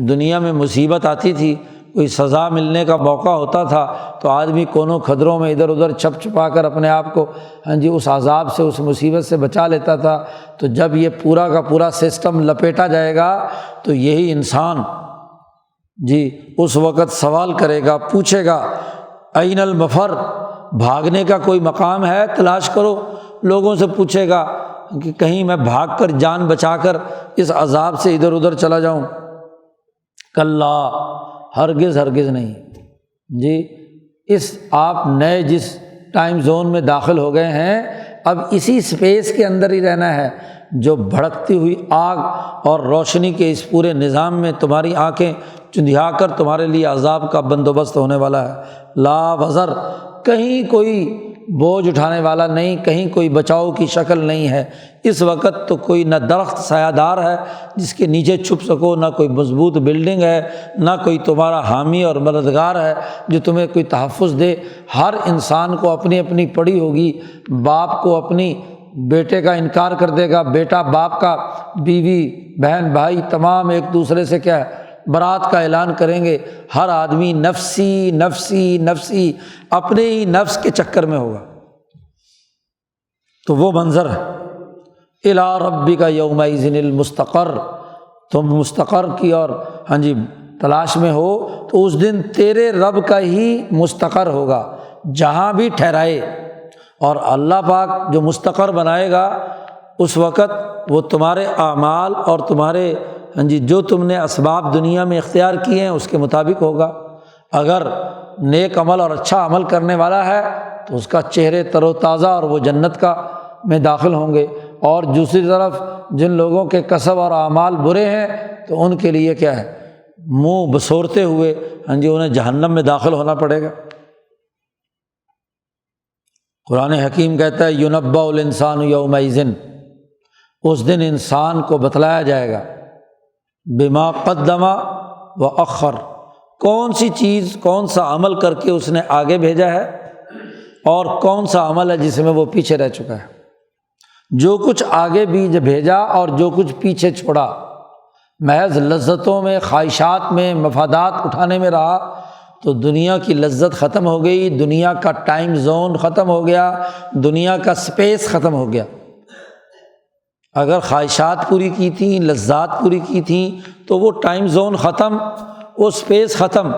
دنیا میں مصیبت آتی تھی، کوئی سزا ملنے کا موقع ہوتا تھا تو آدمی کونوں کھدروں میں ادھر ادھر چھپ چھپا کر اپنے آپ کو ہاں جی اس عذاب سے، اس مصیبت سے بچا لیتا تھا۔ تو جب یہ پورا کا پورا سسٹم لپیٹا جائے گا تو یہی انسان جی اس وقت سوال کرے گا، پوچھے گا این المفر، بھاگنے کا کوئی مقام ہے، تلاش کرو، لوگوں سے پوچھے گا کہ کہیں میں بھاگ کر جان بچا کر اس عذاب سے ادھر ادھر چلا جاؤں۔ کلا، ہرگز ہرگز نہیں جی، اس آپ نئے جس ٹائم زون میں داخل ہو گئے ہیں، اب اسی سپیس کے اندر ہی رہنا ہے جو بھڑکتی ہوئی آگ اور روشنی کے اس پورے نظام میں تمہاری آنکھیں چندھیا کر تمہارے لیے عذاب کا بندوبست ہونے والا ہے۔ لا وزر، کہیں کوئی بوجھ اٹھانے والا نہیں، کہیں کوئی بچاؤ کی شکل نہیں ہے۔ اس وقت تو کوئی نہ درخت سایہ دار ہے جس کے نیچے چھپ سکو، نہ کوئی مضبوط بلڈنگ ہے، نہ کوئی تمہارا حامی اور مددگار ہے جو تمہیں کوئی تحفظ دے۔ ہر انسان کو اپنی اپنی پڑی ہوگی، باپ کو اپنی بیٹے کا انکار کر دے گا، بیٹا باپ کا، بیوی بہن بھائی تمام ایک دوسرے سے کیا ہے برات کا اعلان کریں گے۔ ہر آدمی نفسی نفسی نفسی اپنے ہی نفس کے چکر میں ہوگا۔ تو وہ منظر ہے، الی ربک یومئذ المستقر، تم مستقر کی اور ہاں جی تلاش میں ہو تو اس دن تیرے رب کا ہی مستقر ہوگا، جہاں بھی ٹھہرائے۔ اور اللہ پاک جو مستقر بنائے گا اس وقت وہ تمہارے اعمال اور تمہارے ہاں جی جو تم نے اسباب دنیا میں اختیار کیے ہیں اس کے مطابق ہوگا۔ اگر نیک عمل اور اچھا عمل کرنے والا ہے تو اس کا چہرے تر و تازہ اور وہ جنت کا میں داخل ہوں گے، اور دوسری طرف جن لوگوں کے کسب اور اعمال برے ہیں تو ان کے لیے کیا ہے، منہ بسورتے ہوئے ہاں جی انہیں جہنم میں داخل ہونا پڑے گا۔ قرآن حکیم کہتا ہے ینبأ الانسان یومئذ، اس دن انسان کو بتلایا جائے گا بما قدم واخر، کون سی چیز، کون سا عمل کر کے اس نے آگے بھیجا ہے اور کون سا عمل ہے جس میں وہ پیچھے رہ چکا ہے۔ جو کچھ آگے بھی بھیجا اور جو کچھ پیچھے چھوڑا، محض لذتوں میں، خواہشات میں، مفادات اٹھانے میں رہا تو دنیا کی لذت ختم ہو گئی، دنیا کا ٹائم زون ختم ہو گیا، دنیا کا سپیس ختم ہو گیا۔ اگر خواہشات پوری کی تھیں، لذات پوری کی تھیں، تو وہ ٹائم زون ختم، وہ سپیس ختم،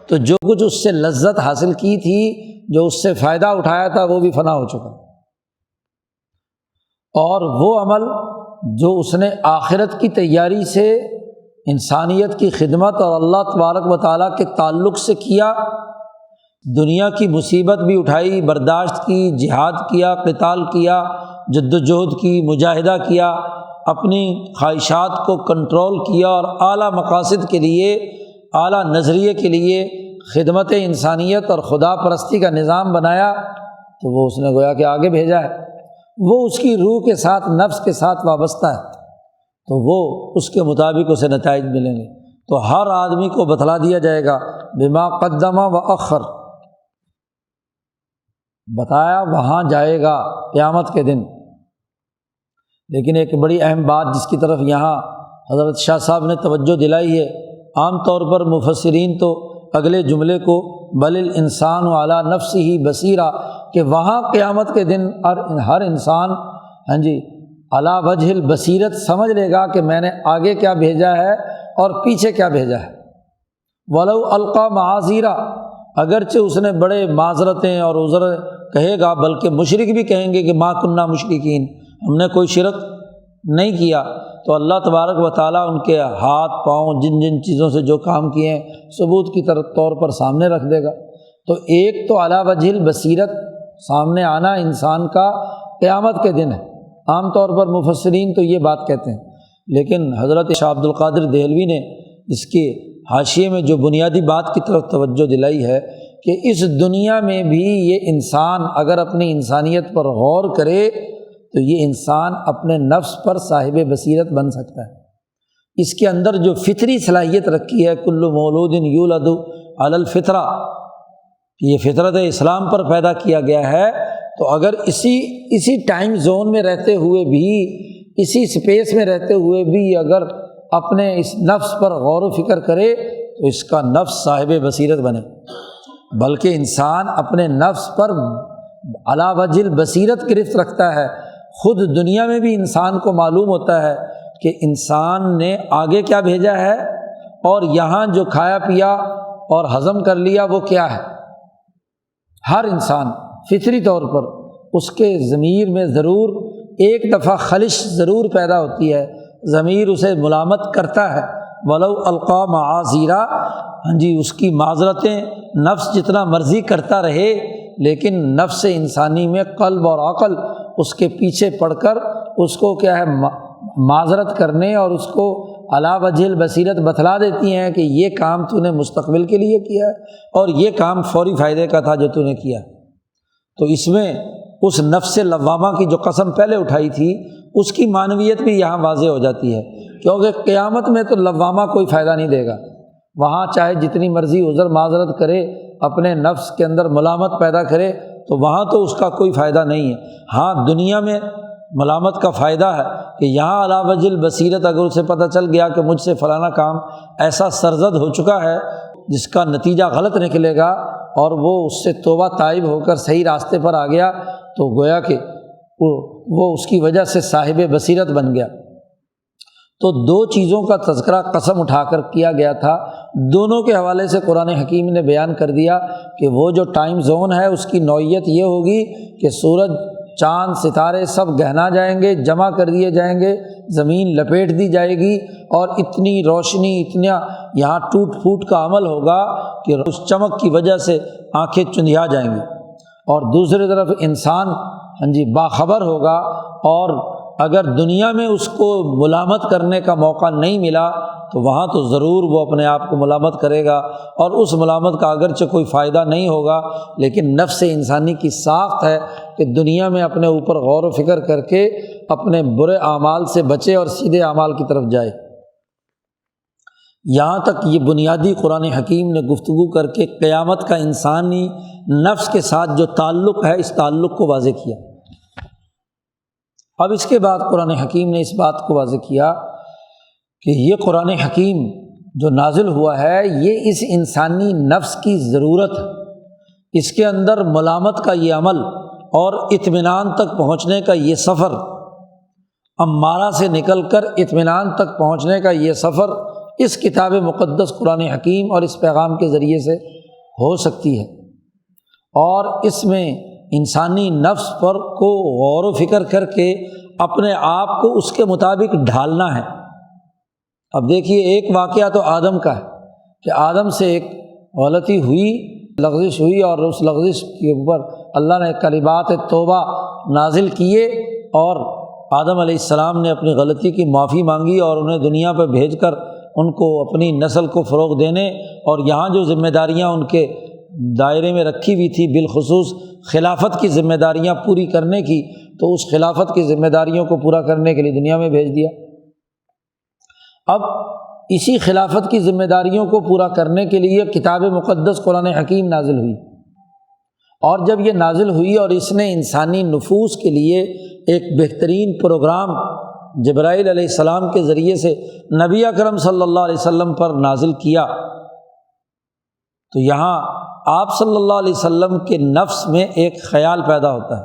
تو جو کچھ اس سے لذت حاصل کی تھی، جو اس سے فائدہ اٹھایا تھا، وہ بھی فنا ہو چکا۔ اور وہ عمل جو اس نے آخرت کی تیاری سے، انسانیت کی خدمت اور اللہ تبارک و تعالیٰ کے تعلق سے کیا، دنیا کی مصیبت بھی اٹھائی، برداشت کی، جہاد کیا، قتال کیا، جد و جہد کی، مجاہدہ کیا، اپنی خواہشات کو کنٹرول کیا اور اعلیٰ مقاصد کے لیے، اعلیٰ نظریے کے لیے خدمت انسانیت اور خدا پرستی کا نظام بنایا، تو وہ اس نے گویا کہ آگے بھیجا ہے۔ وہ اس کی روح کے ساتھ، نفس کے ساتھ وابستہ ہے، تو وہ اس کے مطابق اسے نتائج ملیں گے۔ تو ہر آدمی کو بتلا دیا جائے گا بما قدم و اخر، بتایا وہاں جائے گا قیامت کے دن۔ لیکن ایک بڑی اہم بات جس کی طرف یہاں حضرت شاہ صاحب نے توجہ دلائی ہے، عام طور پر مفسرین تو اگلے جملے کو بل الانسان علی نفسہ بصیرہ، کہ وہاں قیامت کے دن ہر انسان علی وجہ البصیرت سمجھ لے گا کہ میں نے آگے کیا بھیجا ہے اور پیچھے کیا بھیجا ہے۔ ولو القی معاذیرہ، اگرچہ اس نے بڑے معذرتیں اور عذر کہے گا، بلکہ مشرک بھی کہیں گے کہ ما کننا مشرکین، ہم نے کوئی شرک نہیں کیا، تو اللہ تبارک و تعالیٰ ان کے ہاتھ پاؤں، جن جن چیزوں سے جو کام کیے ہیں، ثبوت کی طور پر سامنے رکھ دے گا۔ تو ایک تو علی وجہ البصیرت سامنے آنا انسان کا قیامت کے دن ہے، عام طور پر مفسرین تو یہ بات کہتے ہیں، لیکن حضرت شاہ عبد القادر دہلوی نے اس کے حاشیے میں جو بنیادی بات کی طرف توجہ دلائی ہے کہ اس دنیا میں بھی یہ انسان اگر اپنی انسانیت پر غور کرے تو یہ انسان اپنے نفس پر صاحب بصیرت بن سکتا ہے۔ اس کے اندر جو فطری صلاحیت رکھی ہے، کل مولود یولد علی الفطرہ، یہ فطرت اسلام پر پیدا کیا گیا ہے، تو اگر اسی ٹائم زون میں رہتے ہوئے بھی، اسی سپیس میں رہتے ہوئے بھی اگر اپنے اس نفس پر غور و فکر کرے تو اس کا نفس صاحب بصیرت بنے، بلکہ انسان اپنے نفس پر علی وجہ البصیرت گرفت رکھتا ہے۔ خود دنیا میں بھی انسان کو معلوم ہوتا ہے کہ انسان نے آگے کیا بھیجا ہے، اور یہاں جو کھایا پیا اور ہضم کر لیا وہ کیا ہے۔ ہر انسان فطری طور پر اس کے ضمیر میں ضرور ایک دفعہ خلش ضرور پیدا ہوتی ہے، ضمیر اسے ملامت کرتا ہے، ولو القی معاذیرہ، اس کی معذرتیں نفس جتنا مرضی کرتا رہے، لیکن نفس انسانی میں قلب اور عقل اس کے پیچھے پڑ کر اس کو کیا ہے معذرت کرنے اور اس کو علی وجہ البصیرت بتلا دیتی ہیں کہ یہ کام تو نے مستقبل کے لیے کیا ہے اور یہ کام فوری فائدے کا تھا جو تو نے کیا۔ تو اس میں اس نفس لوامہ کی جو قسم پہلے اٹھائی تھی اس کی معنویت بھی یہاں واضح ہو جاتی ہے، کیونکہ قیامت میں تو لوامہ کوئی فائدہ نہیں دے گا، وہاں چاہے جتنی مرضی عذر معذرت کرے، اپنے نفس کے اندر ملامت پیدا کرے، تو وہاں تو اس کا کوئی فائدہ نہیں ہے۔ ہاں دنیا میں ملامت کا فائدہ ہے کہ یہاں علی وجہ البصیرت اگر اسے پتہ چل گیا کہ مجھ سے فلانا کام ایسا سرزد ہو چکا ہے جس کا نتیجہ غلط نکلے گا، اور وہ اس سے توبہ تائب ہو کر صحیح راستے پر آ گیا، تو گویا کہ وہ اس کی وجہ سے صاحب بصیرت بن گیا۔ تو دو چیزوں کا تذکرہ قسم اٹھا کر کیا گیا تھا، دونوں کے حوالے سے قرآن حکیم نے بیان کر دیا کہ وہ جو ٹائم زون ہے اس کی نوعیت یہ ہوگی کہ سورج، چاند، ستارے سب گہنا جائیں گے، جمع کر دیے جائیں گے، زمین لپیٹ دی جائے گی، اور اتنی روشنی، اتنا یہاں ٹوٹ پھوٹ کا عمل ہوگا کہ اس چمک کی وجہ سے آنکھیں چندھیا جائیں گی، اور دوسری طرف انسان باخبر ہوگا، اور اگر دنیا میں اس کو ملامت کرنے کا موقع نہیں ملا تو وہاں تو ضرور وہ اپنے آپ کو ملامت کرے گا، اور اس ملامت کا اگرچہ کوئی فائدہ نہیں ہوگا، لیکن نفس انسانی کی ساخت ہے کہ دنیا میں اپنے اوپر غور و فکر کر کے اپنے برے اعمال سے بچے اور سیدھے اعمال کی طرف جائے۔ یہاں تک یہ بنیادی قرآن حکیم نے گفتگو کر کے قیامت کا انسانی نفس کے ساتھ جو تعلق ہے اس تعلق کو واضح کیا۔ اب اس کے بعد قرآن حکیم نے اس بات کو واضح کیا کہ یہ قرآن حکیم جو نازل ہوا ہے یہ اس انسانی نفس کی ضرورت ہے، اس کے اندر ملامت کا یہ عمل اور اطمینان تک پہنچنے کا یہ سفر، امارہ سے نکل کر اطمینان تک پہنچنے کا یہ سفر اس کتاب مقدس قرآن حکیم اور اس پیغام کے ذریعے سے ہو سکتی ہے۔ اور اس میں انسانی نفس پر کو غور و فکر کر کے اپنے آپ کو اس کے مطابق ڈھالنا ہے۔ اب دیکھیے ایک واقعہ تو آدم کا ہے کہ آدم سے ایک غلطی ہوئی، لغزش ہوئی، اور اس لغزش کے اوپر اللہ نے کلمات توبہ نازل کیے اور آدم علیہ السلام نے اپنی غلطی کی معافی مانگی اور انہیں دنیا پہ بھیج کر ان کو اپنی نسل کو فروغ دینے اور یہاں جو ذمہ داریاں ان کے دائرے میں رکھی ہوئی تھی، بالخصوص خلافت کی ذمہ داریاں پوری کرنے کی، تو اس خلافت کی ذمہ داریوں کو پورا کرنے کے لیے دنیا میں بھیج دیا۔ اب اسی خلافت کی ذمہ داریوں کو پورا کرنے کے لیے کتاب مقدس قرآن حکیم نازل ہوئی، اور جب یہ نازل ہوئی اور اس نے انسانی نفوس کے لیے ایک بہترین پروگرام جبرائیل علیہ السلام کے ذریعے سے نبی اکرم صلی اللہ علیہ وسلم پر نازل کیا، تو یہاں آپ صلی اللہ علیہ وسلم کے نفس میں ایک خیال پیدا ہوتا ہے،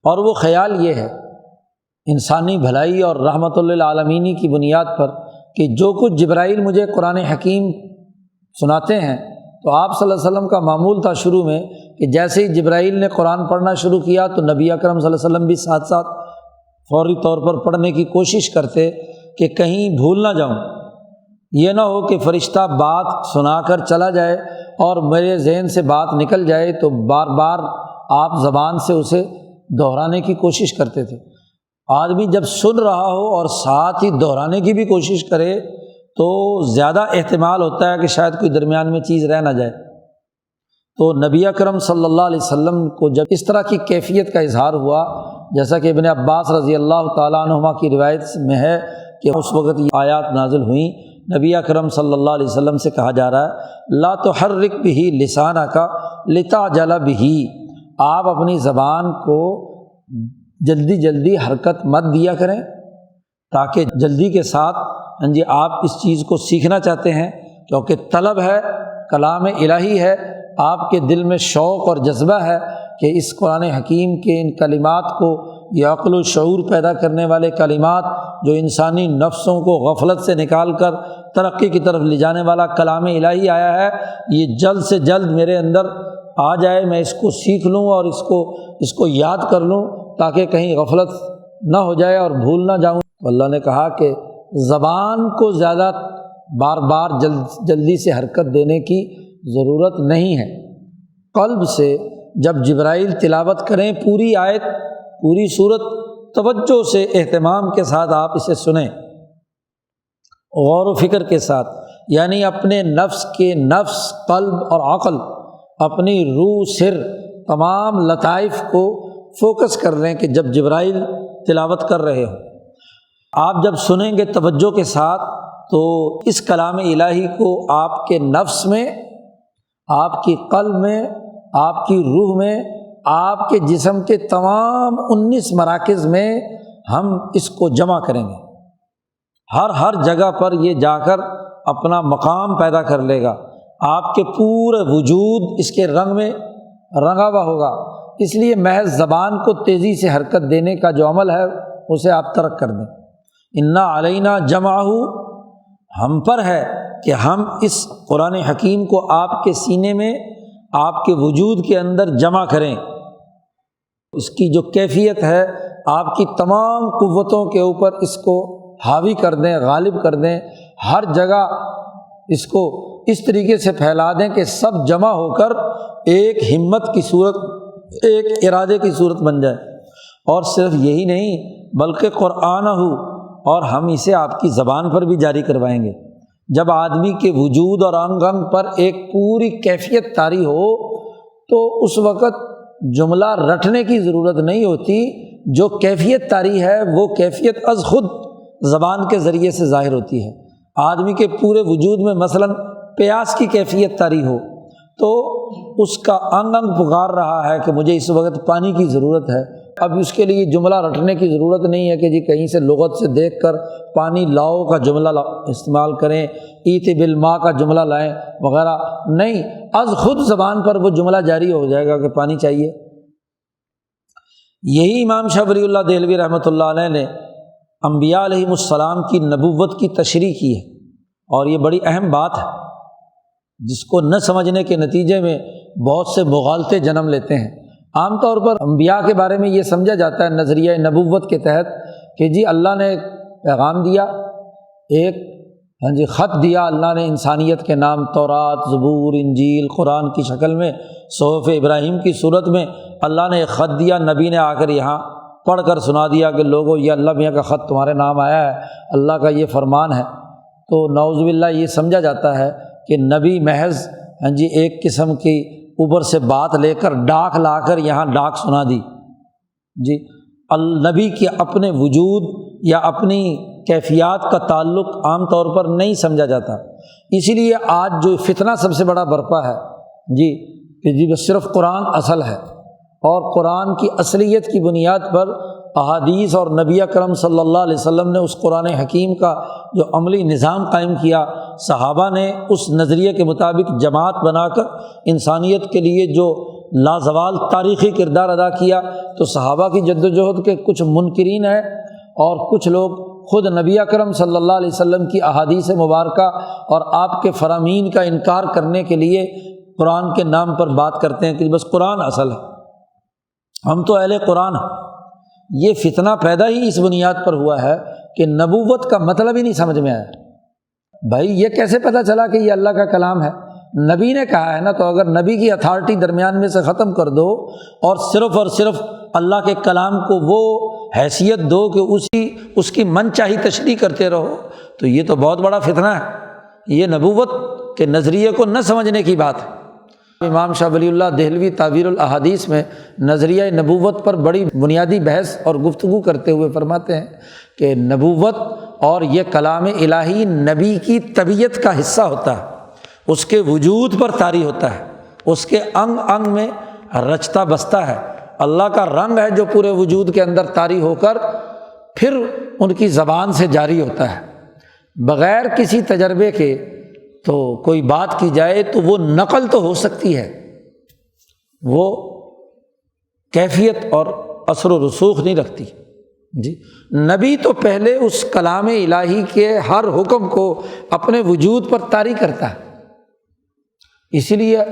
اور وہ خیال یہ ہے انسانی بھلائی اور رحمت للعالمین کی بنیاد پر کہ جو کچھ جبرائیل مجھے قرآن حکیم سناتے ہیں، تو آپ صلی اللہ علیہ وسلم کا معمول تھا شروع میں کہ جیسے ہی جبرائیل نے قرآن پڑھنا شروع کیا تو نبی اکرم صلی اللہ علیہ وسلم بھی ساتھ ساتھ فوری طور پر پڑھنے کی کوشش کرتے کہ کہیں بھول نہ جاؤں، یہ نہ ہو کہ فرشتہ بات سنا کر چلا جائے اور میرے ذہن سے بات نکل جائے، تو بار بار آپ زبان سے اسے دہرانے کی کوشش کرتے تھے۔ آدمی جب سن رہا ہو اور ساتھ ہی دہرانے کی بھی کوشش کرے تو زیادہ احتمال ہوتا ہے کہ شاید کوئی درمیان میں چیز رہ نہ جائے۔ تو نبی اکرم صلی اللہ علیہ وسلم کو جب اس طرح کی کیفیت کا اظہار ہوا، جیسا کہ ابن عباس رضی اللہ تعالیٰ عنہما کی روایت میں ہے کہ اس وقت یہ آیات نازل ہوئیں، نبی اکرم صلی اللہ علیہ وسلم سے کہا جا رہا ہے لا تحرک بہ لسانک لتعجل بہ، آپ اپنی زبان کو جلدی جلدی حرکت مت دیا کریں تاکہ جلدی کے ساتھ آپ اس چیز کو سیکھنا چاہتے ہیں، کیونکہ طلب ہے، کلام الہی ہے، آپ کے دل میں شوق اور جذبہ ہے کہ اس قرآن حکیم کے ان کلمات کو، یہ عقل و شعور پیدا کرنے والے کلمات جو انسانی نفسوں کو غفلت سے نکال کر ترقی کی طرف لے جانے والا کلام الہی آیا ہے، یہ جلد سے جلد میرے اندر آ جائے، میں اس کو سیکھ لوں اور اس کو یاد کر لوں تاکہ کہیں غفلت نہ ہو جائے اور بھول نہ جاؤں۔ اللہ نے کہا کہ زبان کو زیادہ بار بار جلدی سے حرکت دینے کی ضرورت نہیں ہے، قلب سے جب جبرائیل تلاوت کریں پوری آیت پوری صورت توجہ سے اہتمام کے ساتھ آپ اسے سنیں، غور و فکر کے ساتھ، یعنی اپنے نفس قلب اور عقل، اپنی روح سر تمام لطائف کو فوکس کر لیں کہ جب جبرائیل تلاوت کر رہے ہوں آپ جب سنیں گے توجہ کے ساتھ، تو اس کلام الہی کو آپ کے نفس میں، آپ کی قلب میں، آپ کی روح میں، آپ کے جسم کے تمام 19 مراکز میں ہم اس کو جمع کریں گے، ہر جگہ پر یہ جا کر اپنا مقام پیدا کر لے گا، آپ کے پورے وجود اس کے رنگ میں رنگا ہوا ہوگا۔ اس لیے محض زبان کو تیزی سے حرکت دینے کا جو عمل ہے اسے آپ ترک کر دیں۔ انا علینا جمعہ، ہم پر ہے کہ ہم اس قرآن حکیم کو آپ کے سینے میں، آپ کے وجود کے اندر جمع کریں، اس کی جو کیفیت ہے آپ کی تمام قوتوں کے اوپر اس کو حاوی کر دیں، غالب کر دیں، ہر جگہ اس کو اس طریقے سے پھیلا دیں کہ سب جمع ہو کر ایک ہمت کی صورت، ایک ارادے کی صورت بن جائے۔ اور صرف یہی نہیں بلکہ قرآن ہو، اور ہم اسے آپ کی زبان پر بھی جاری کروائیں گے۔ جب آدمی کے وجود اور انگ انگ پر ایک پوری کیفیت طاری ہو تو اس وقت جملہ رٹنے کی ضرورت نہیں ہوتی، جو کیفیت طاری ہے وہ کیفیت از خود زبان کے ذریعے سے ظاہر ہوتی ہے۔ آدمی کے پورے وجود میں مثلاً پیاس کی کیفیت طاری ہو تو اس کا انگ انگ پکار رہا ہے کہ مجھے اس وقت پانی کی ضرورت ہے، اب اس کے لیے جملہ رٹنے کی ضرورت نہیں ہے کہ جی کہیں سے لغت سے دیکھ کر پانی لاؤ کا جملہ استعمال کریں، ایت بالماء کا جملہ لائیں وغیرہ، نہیں، از خود زبان پر وہ جملہ جاری ہو جائے گا کہ پانی چاہیے۔ یہی امام شاہ ولی اللہ دہلوی رحمۃ اللہ علیہ نے انبیاء علیہم السلام کی نبوت کی تشریح کی ہے، اور یہ بڑی اہم بات ہے جس کو نہ سمجھنے کے نتیجے میں بہت سے مغالطے جنم لیتے ہیں۔ عام طور پر انبیاء کے بارے میں یہ سمجھا جاتا ہے نظریہ نبوت کے تحت کہ جی اللہ نے ایک پیغام دیا، ایک خط دیا اللہ نے انسانیت کے نام، تورات، زبور، انجیل، قرآن کی شکل میں، صحف ابراہیم کی صورت میں اللہ نے ایک خط دیا، نبی نے آ کر یہاں پڑھ کر سنا دیا کہ لوگوں یہ اللہ میاں کا خط تمہارے نام آیا ہے، اللہ کا یہ فرمان ہے۔ تو نعوذ باللہ یہ سمجھا جاتا ہے کہ نبی محض ایک قسم کی اوپر سے بات لے کر ڈاک لا کر یہاں ڈاک سنا دی۔ جی النبی کے اپنے وجود یا اپنی کیفیات کا تعلق عام طور پر نہیں سمجھا جاتا، اسی لیے آج جو فتنہ سب سے بڑا برپا ہے کہ بس صرف قرآن اصل ہے، اور قرآن کی اصلیت کی بنیاد پر احادیث اور نبی اکرم صلی اللہ علیہ وسلم نے اس قرآن حکیم کا جو عملی نظام قائم کیا، صحابہ نے اس نظریے کے مطابق جماعت بنا کر انسانیت کے لیے جو لازوال تاریخی کردار ادا کیا، تو صحابہ کی جد و جہد کے کچھ منکرین ہیں اور کچھ لوگ خود نبی اکرم صلی اللہ علیہ وسلم کی احادیث مبارکہ اور آپ کے فرامین کا انکار کرنے کے لیے قرآن کے نام پر بات کرتے ہیں کہ بس قرآن اصل ہے، ہم تو اہل قرآن ہیں۔ یہ فتنہ پیدا ہی اس بنیاد پر ہوا ہے کہ نبوت کا مطلب ہی نہیں سمجھ میں آیا۔ بھائی یہ کیسے پتہ چلا کہ یہ اللہ کا کلام ہے؟ نبی نے کہا ہے نا، تو اگر نبی کی اتھارٹی درمیان میں سے ختم کر دو اور صرف اللہ کے کلام کو وہ حیثیت دو کہ اس کی من چاہی تشریح کرتے رہو، تو یہ تو بہت بڑا فتنہ ہے، یہ نبوت کے نظریے کو نہ سمجھنے کی بات ہے۔ امام شاہ ولی اللہ دہلوی تعبیر الاحادیث میں نظریہ نبوت پر بڑی بنیادی بحث اور گفتگو کرتے ہوئے فرماتے ہیں کہ نبوت اور یہ کلام الہی نبی کی طبیعت کا حصہ ہوتا ہے، اس کے وجود پر طاری ہوتا ہے، اس کے انگ انگ میں رچتا بستا ہے، اللہ کا رنگ ہے جو پورے وجود کے اندر طاری ہو کر پھر ان کی زبان سے جاری ہوتا ہے، بغیر کسی تجربے کے تو کوئی بات کی جائے تو وہ نقل تو ہو سکتی ہے، وہ کیفیت اور اثر و رسوخ نہیں رکھتی۔ جی نبی تو پہلے اس کلام الہی کے ہر حکم کو اپنے وجود پر طاری کرتا ہے، اسی لیے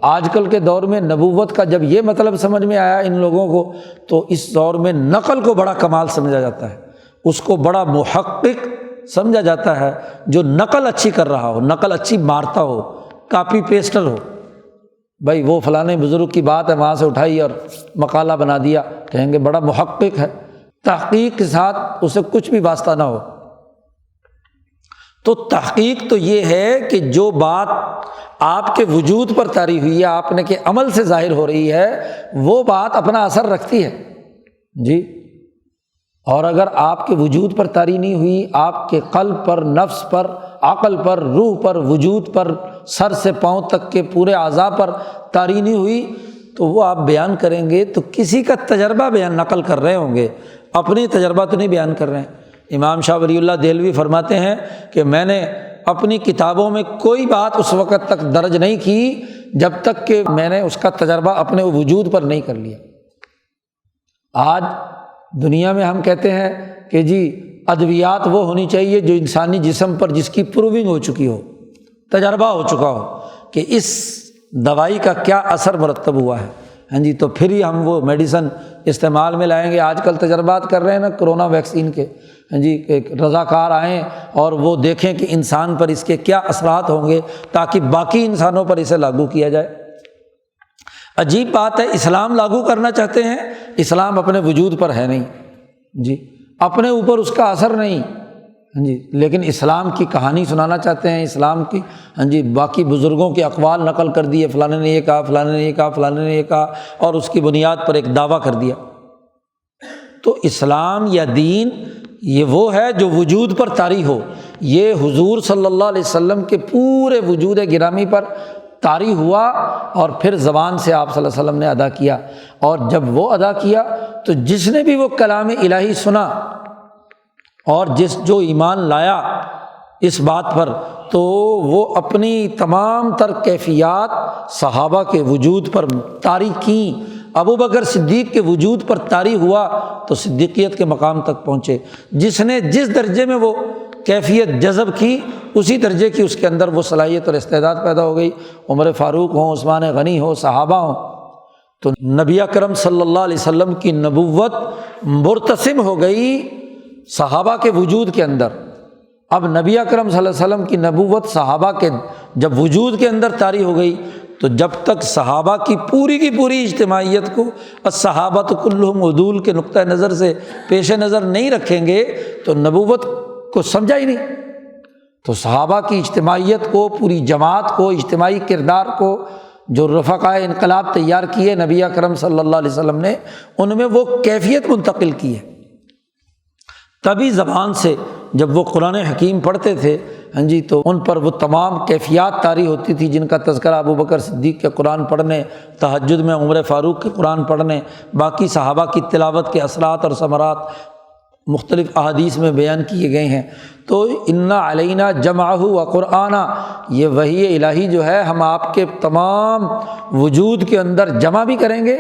آج کل کے دور میں نبوت کا جب یہ مطلب سمجھ میں آیا ان لوگوں کو، تو اس دور میں نقل کو بڑا کمال سمجھا جاتا ہے، اس کو بڑا محقق سمجھا جاتا ہے جو نقل اچھی کر رہا ہو، نقل اچھی مارتا ہو، کاپی پیسٹر ہو۔ بھائی وہ فلانے بزرگ کی بات ہے وہاں سے اٹھائی اور مقالہ بنا دیا، کہیں گے بڑا محقق ہے، تحقیق کے ساتھ اسے کچھ بھی واسطہ نہ ہو۔ تو تحقیق تو یہ ہے کہ جو بات آپ کے وجود پر طاری ہوئی ہے، آپ نے کے عمل سے ظاہر ہو رہی ہے، وہ بات اپنا اثر رکھتی ہے۔ جی اور اگر آپ کے وجود پر طاری نہیں ہوئی، آپ کے قلب پر، نفس پر، عقل پر، روح پر، وجود پر، سر سے پاؤں تک کے پورے اعضاء پر طاری نہیں ہوئی، تو وہ آپ بیان کریں گے تو کسی کا تجربہ بیان نقل کر رہے ہوں گے، اپنی تجربہ تو نہیں بیان کر رہے ہیں۔ امام شاہ ولی اللہ دہلوی فرماتے ہیں کہ میں نے اپنی کتابوں میں کوئی بات اس وقت تک درج نہیں کی جب تک کہ میں نے اس کا تجربہ اپنے وجود پر نہیں کر لیا۔ آج دنیا میں ہم کہتے ہیں کہ جی ادویات وہ ہونی چاہیے جو انسانی جسم پر جس کی پروونگ ہو چکی ہو، تجربہ ہو چکا ہو کہ اس دوائی کا کیا اثر مرتب ہوا ہے، جی تو پھر ہی ہم وہ میڈیسن استعمال میں لائیں گے۔ آج کل تجربات کر رہے ہیں نا کرونا ویکسین کے، جی رضاکار آئیں اور وہ دیکھیں کہ انسان پر اس کے کیا اثرات ہوں گے تاکہ باقی انسانوں پر اسے لاگو کیا جائے۔ عجیب بات ہے، اسلام لاگو کرنا چاہتے ہیں، اسلام اپنے وجود پر ہے نہیں، جی اپنے اوپر اس کا اثر نہیں، جی لیکن اسلام کی کہانی سنانا چاہتے ہیں، اسلام کی جی باقی بزرگوں کے اقوال نقل کر دیے، فلانے نے یہ کہا، فلانے نے یہ کہا، فلانے نے یہ کہا، اور اس کی بنیاد پر ایک دعویٰ کر دیا۔ تو اسلام یا دین یہ وہ ہے جو وجود پر طاری ہو، یہ حضور صلی اللہ علیہ وسلم کے پورے وجود گرامی پر طاری ہوا اور پھر زبان سے آپ صلی اللہ علیہ وسلم نے ادا کیا۔ اور جب وہ ادا کیا تو جس نے بھی وہ کلام الہی سنا اور جو ایمان لایا اس بات پر، تو وہ اپنی تمام تر کیفیات صحابہ کے وجود پر طاری کیں۔ ابو بکر صدیق کے وجود پر طاری ہوا تو صدیقیت کے مقام تک پہنچے۔ جس نے جس درجے میں وہ کیفیت جذب کی، اسی درجے کی اس کے اندر وہ صلاحیت اور استعداد پیدا ہو گئی۔ عمر فاروق ہوں، عثمان غنی ہو، صحابہ ہوں، تو نبی اکرم صلی اللہ علیہ وسلم کی نبوت مرتسم ہو گئی صحابہ کے وجود کے اندر۔ اب نبی اکرم صلی اللہ علیہ وسلم کی نبوت صحابہ کے جب وجود کے اندر طاری ہو گئی، تو جب تک صحابہ کی پوری اجتماعیت کو الصحابۃ کلہم عدول کے نقطہ نظر سے پیش نظر نہیں رکھیں گے تو نبوت کو سمجھا ہی نہیں۔ تو صحابہ کی اجتماعیت کو، پوری جماعت کو، اجتماعی کردار کو، جو رفقائے انقلاب تیار کیے نبی اکرم صلی اللہ علیہ وسلم نے، ان میں وہ کیفیت منتقل کی ہے۔ تبھی زبان سے جب وہ قرآن حکیم پڑھتے تھے، تو ان پر وہ تمام کیفیات طاری ہوتی تھی جن کا تذکرہ ابو بکر صدیق کے قرآن پڑھنے، تہجد میں عمر فاروق کے قرآن پڑھنے، باقی صحابہ کی تلاوت کے اثرات اور ثمرات مختلف احادیث میں بیان کیے گئے ہیں۔ تو انا علینا جمعہ و قرآنہ، یہ وحی الہی جو ہے ہم آپ کے تمام وجود کے اندر جمع بھی کریں گے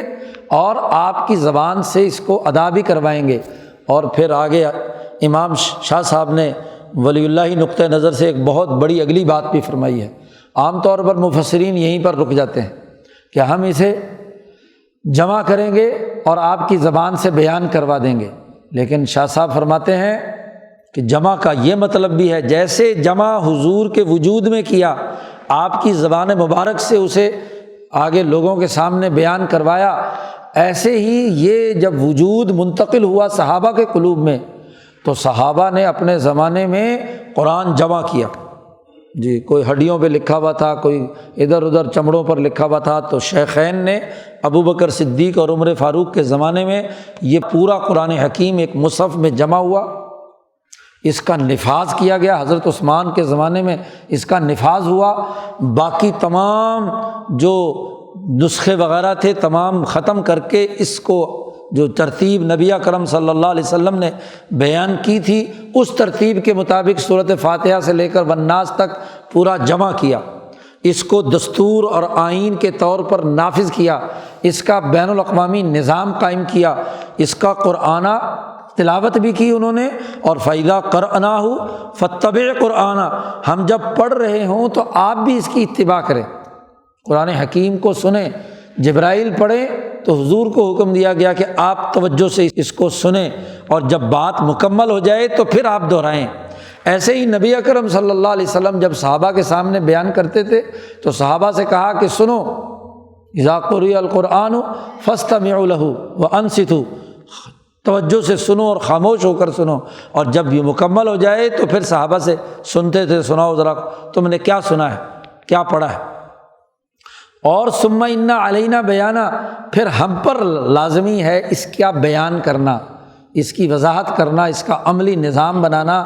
اور آپ کی زبان سے اس کو ادا بھی کروائیں گے۔ اور پھر آگے امام شاہ صاحب نے ولی اللہ نقطہ نظر سے ایک بہت بڑی اگلی بات بھی فرمائی ہے۔ عام طور پر مفسرین یہیں پر رک جاتے ہیں کہ ہم اسے جمع کریں گے اور آپ کی زبان سے بیان کروا دیں گے، لیکن شاہ صاحب فرماتے ہیں کہ جمع کا یہ مطلب بھی ہے، جیسے جمع حضور کے وجود میں کیا، آپ کی زبان مبارک سے اسے آگے لوگوں کے سامنے بیان کروایا، ایسے ہی یہ جب وجود منتقل ہوا صحابہ کے قلوب میں تو صحابہ نے اپنے زمانے میں قرآن جمع کیا۔ کوئی ہڈیوں پہ لکھا ہوا تھا، کوئی ادھر ادھر چمڑوں پر لکھا ہوا تھا، تو شیخین نے ابو بکر صدیق اور عمر فاروق کے زمانے میں یہ پورا قرآن حکیم ایک مصحف میں جمع ہوا، اس کا نفاذ کیا گیا۔ حضرت عثمان کے زمانے میں اس کا نفاذ ہوا، باقی تمام جو نسخے وغیرہ تھے تمام ختم کر کے اس کو جو ترتیب نبی اکرم صلی اللہ علیہ وسلم نے بیان کی تھی اس ترتیب کے مطابق سورۃ فاتحہ سے لے کر والناس تک پورا جمع کیا، اس کو دستور اور آئین کے طور پر نافذ کیا، اس کا بین الاقوامی نظام قائم کیا، اس کا قرآنہ تلاوت بھی کی انہوں نے، اور فَإِذَا قَرَأْنَاهُ فَاتَّبِعْ قُرْآنَ، ہم جب پڑھ رہے ہوں تو آپ بھی اس کی اتباع کریں، قرآن حکیم کو سنیں۔ جبرائیل پڑھیں تو حضور کو حکم دیا گیا کہ آپ توجہ سے اس کو سنیں، اور جب بات مکمل ہو جائے تو پھر آپ دہرائیں۔ ایسے ہی نبی اکرم صلی اللہ علیہ وسلم جب صحابہ کے سامنے بیان کرتے تھے تو صحابہ سے کہا کہ سنو، اذا قرئ القرآن فاستمعوا له وانصتوا، توجہ سے سنو اور خاموش ہو کر سنو، اور جب یہ مکمل ہو جائے تو پھر صحابہ سے سنتے تھے، سناؤ ذرا تم نے کیا سنا ہے، کیا پڑھا ہے۔ اور ثم ان علینا بیانا، پھر ہم پر لازمی ہے اس کا بیان کرنا، اس کی وضاحت کرنا، اس کا عملی نظام بنانا۔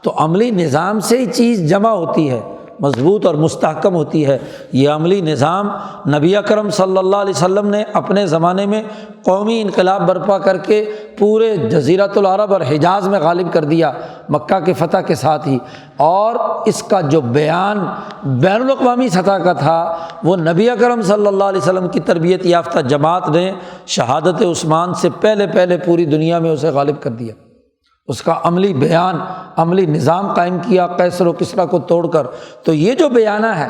تو عملی نظام سے ہی چیز جمع ہوتی ہے، مضبوط اور مستحکم ہوتی ہے۔ یہ عملی نظام نبی اکرم صلی اللہ علیہ وسلم نے اپنے زمانے میں قومی انقلاب برپا کر کے پورے جزیرۃ العرب اور حجاز میں غالب کر دیا مکہ کے فتح کے ساتھ ہی، اور اس کا جو بیان بین الاقوامی سطح کا تھا وہ نبی اکرم صلی اللہ علیہ وسلم کی تربیت یافتہ جماعت نے شہادت عثمان سے پہلے پوری دنیا میں اسے غالب کر دیا، اس کا عملی بیان، عملی نظام قائم کیا قیصر و کسریٰ کو توڑ کر۔ تو یہ جو بیانہ ہے